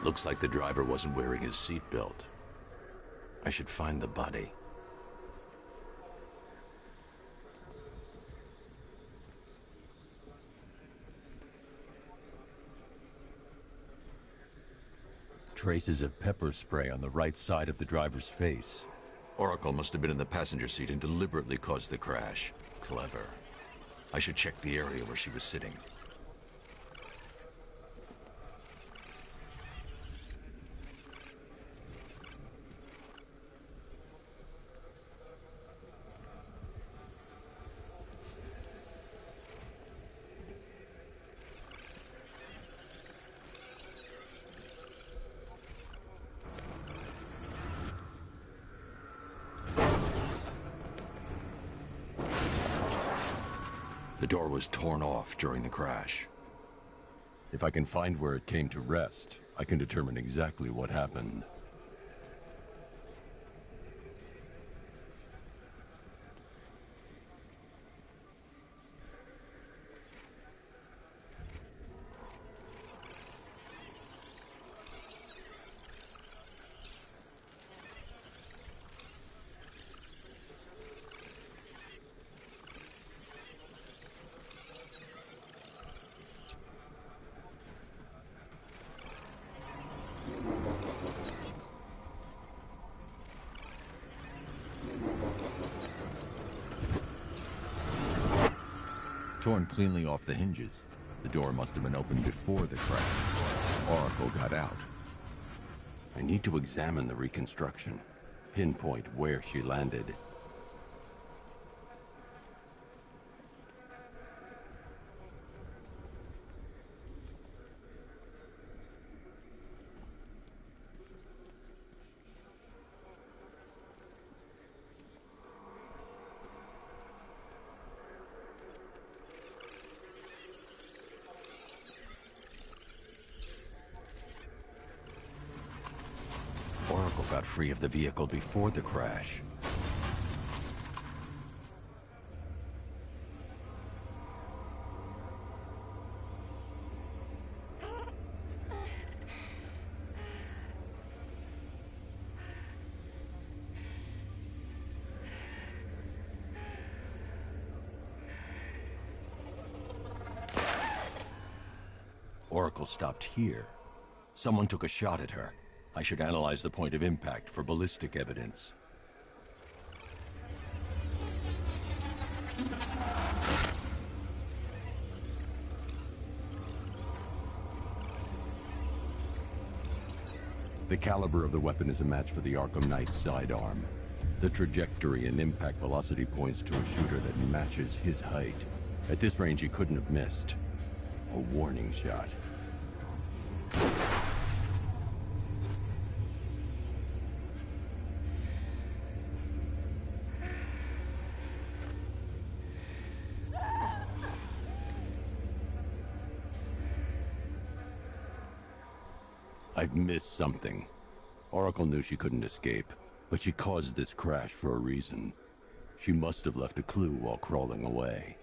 Looks like the driver wasn't wearing his seatbelt. I should find the body. Traces of pepper spray on the right side of the driver's face. Oracle must have been in the passenger seat and deliberately caused the crash. Clever. I should check the area where she was sitting. The door was torn off during the crash. If I can find where it came to rest, I can determine exactly what happened. torn cleanly off the hinges. The door must have been opened before the crash. Oracle got out. I need to examine the reconstruction, pinpoint where she landed. Oracle got free of the vehicle before the crash. Oracle stopped here. Someone took a shot at her. I should analyze the point of impact for ballistic evidence. The caliber of the weapon is a match for the Arkham Knight's sidearm. The trajectory and impact velocity points to a shooter that matches his height. At this range, he couldn't have missed. A warning shot. I've missed something. Oracle knew she couldn't escape, but she caused this crash for a reason. She must have left a clue while crawling away.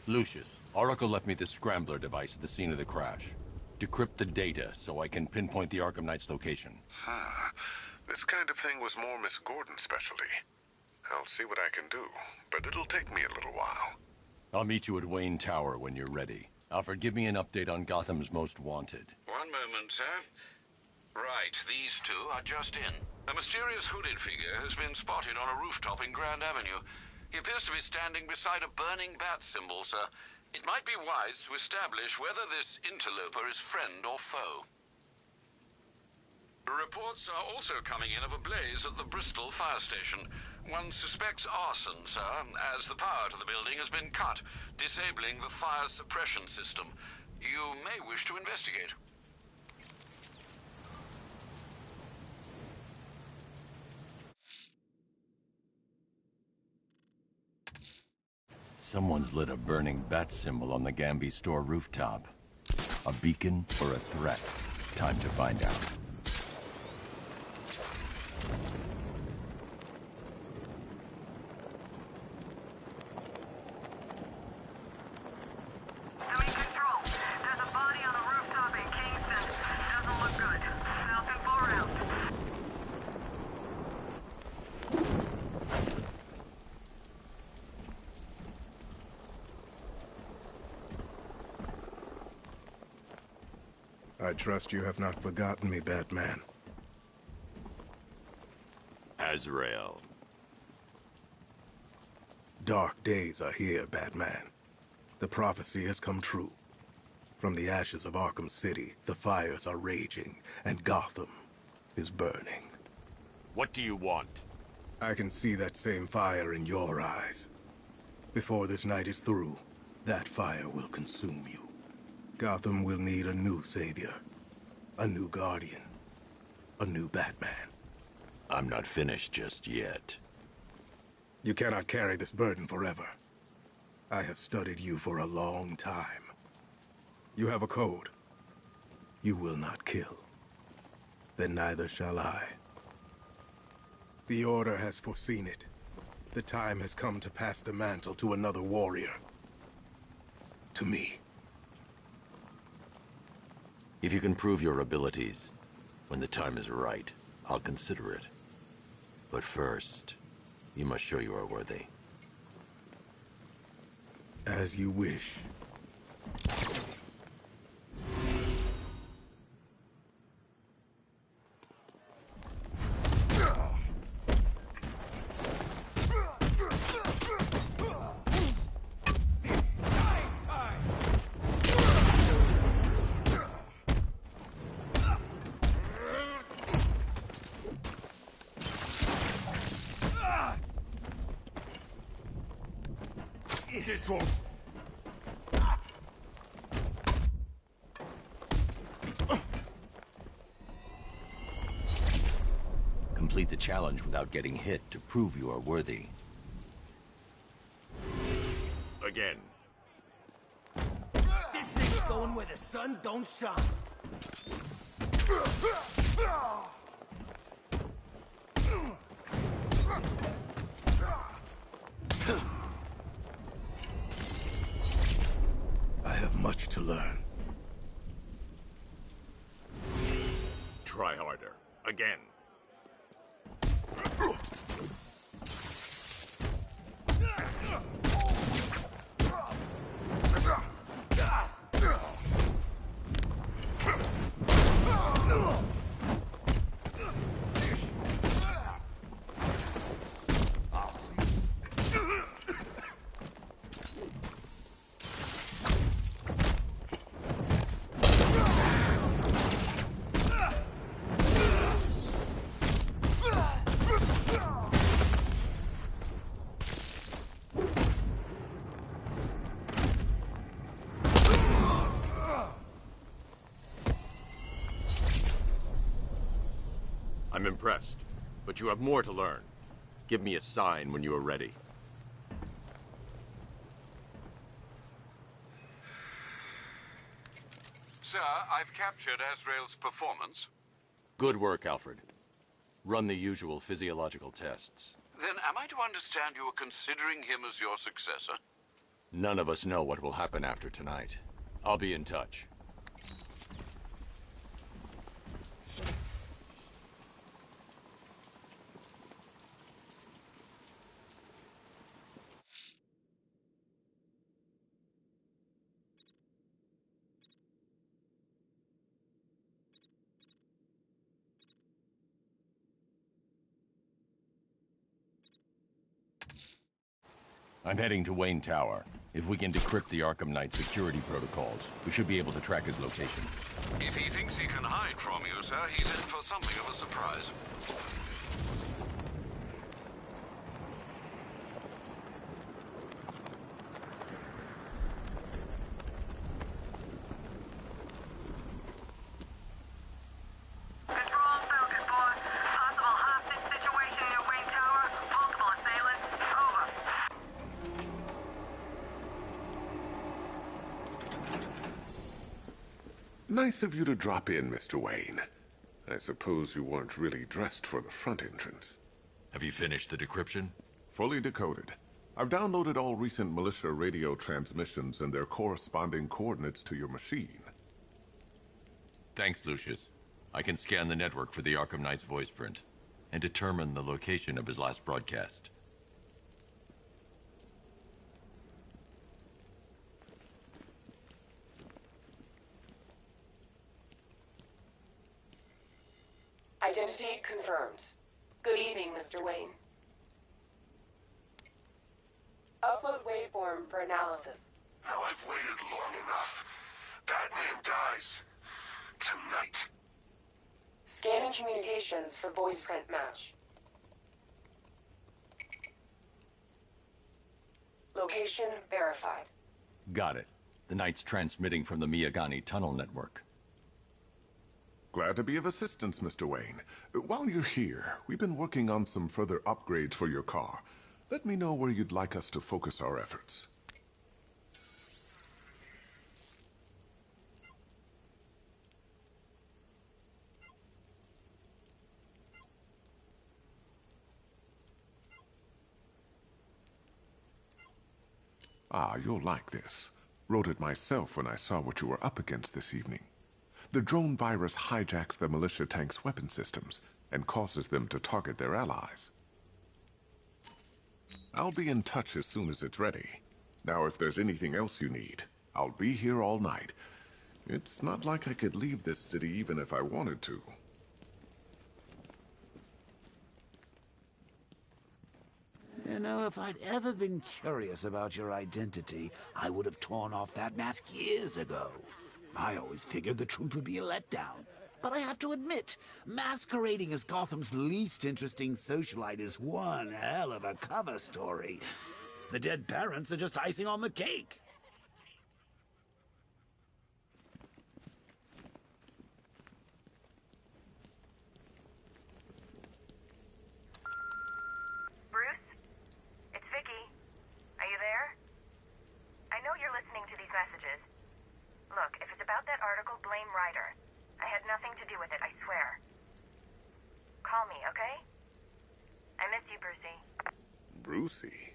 Lucius, Oracle left me the scrambler device at the scene of the crash. Decrypt the data so I can pinpoint the Arkham Knight's location. This kind of thing was more Miss Gordon's specialty. I'll see what I can do, but it'll take me a little while. I'll meet you at Wayne Tower when you're ready. Alfred, give me an update on Gotham's Most Wanted. One moment, sir. Right, these two are just in. A mysterious hooded figure has been spotted on a rooftop in Grand Avenue. He appears to be standing beside a burning bat symbol, sir. It might be wise to establish whether this interloper is friend or foe. Reports are also coming in of a blaze at the Bristol fire station. One suspects arson, sir, as the power to the building has been cut, disabling the fire suppression system. You may wish to investigate. Someone's lit a burning bat symbol on the Gamby store rooftop. A beacon or a threat? Time to find out. Doing control. There's a body on a rooftop in Kingston. Doesn't look good. Falcon 4 out. I trust you have not forgotten me, Batman. Azrael. Dark days are here, Batman. The prophecy has come true. From the ashes of Arkham City, the fires are raging, and Gotham is burning. What do you want? I can see that same fire in your eyes. Before this night is through, that fire will consume you. Gotham will need a new savior, a new guardian, a new Batman. I'm not finished just yet. You cannot carry this burden forever. I have studied you for a long time. You have a code. You will not kill. then neither shall I. The Order has foreseen it. The time has come to pass the mantle to another warrior. To me. If you can prove your abilities, when the time is right, I'll consider it. But first, you must show you are worthy. As you wish. This one. Complete the challenge without getting hit to prove you are worthy. Again. This thing's going where the sun don't shine. I have much to learn. Try harder. Again. I'm impressed, but you have more to learn. Give me a sign when you are ready. Sir, I've captured Azrael's performance. Good work, Alfred. Run the usual physiological tests. Then am I to understand you are considering him as your successor? None of us know what will happen after tonight. I'll be in touch. I'm heading to Wayne Tower. If we can decrypt the Arkham Knight security protocols, we should be able to track his location. If he thinks he can hide from you, sir, he's in for something of a surprise. Nice of you to drop in, Mr. Wayne. I suppose you weren't really dressed for the front entrance. Have you finished the decryption? Fully decoded. I've downloaded all recent militia radio transmissions and their corresponding coordinates to your machine. Thanks, Lucius. I can scan the network for the Arkham Knight's voice print and determine the location of his last broadcast. Identity confirmed. Good evening, Mr. Wayne. Upload waveform for analysis. Now I've waited long enough. Batman dies. Tonight. Scanning communications for voice print match. Location verified. Got it. The Knight's transmitting from the Miyagani tunnel network. Glad to be of assistance, Mr. Wayne. While you're here, we've been working on some further upgrades for your car. Let me know where you'd like us to focus our efforts. Ah, you'll like this. Wrote it myself when I saw what you were up against this evening. The drone virus hijacks the militia tank's weapon systems and causes them to target their allies. I'll be in touch as soon as it's ready. Now, if there's anything else you need, I'll be here all night. It's not like I could leave this city even if I wanted to. You know, if I'd ever been curious about your identity, I would have torn off that mask years ago. I always figured the truth would be a letdown. But I have to admit, masquerading as Gotham's least interesting socialite is one hell of a cover story. The dead parents are just icing on the cake. Bruce? It's Vicky. Are you there? I know you're listening to these messages. Look, if it's about that article, blame Ryder. I had nothing to do with it, I swear. Call me, okay? I miss you, Brucey. Brucey?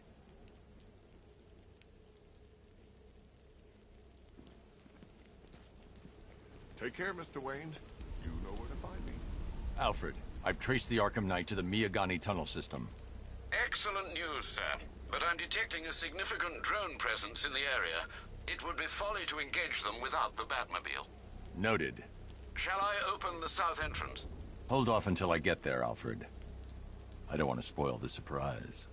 Take care, Mr. Wayne. You know where to find me. Alfred, I've traced the Arkham Knight to the Miyagani tunnel system. Excellent news, sir. But I'm detecting a significant drone presence in the area. It would be folly to engage them without the Batmobile. Noted. Shall I open the south entrance? Hold off until I get there, Alfred. I don't want to spoil the surprise.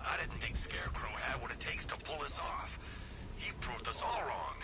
I didn't think Scarecrow had what it takes to pull this off. He proved us all wrong.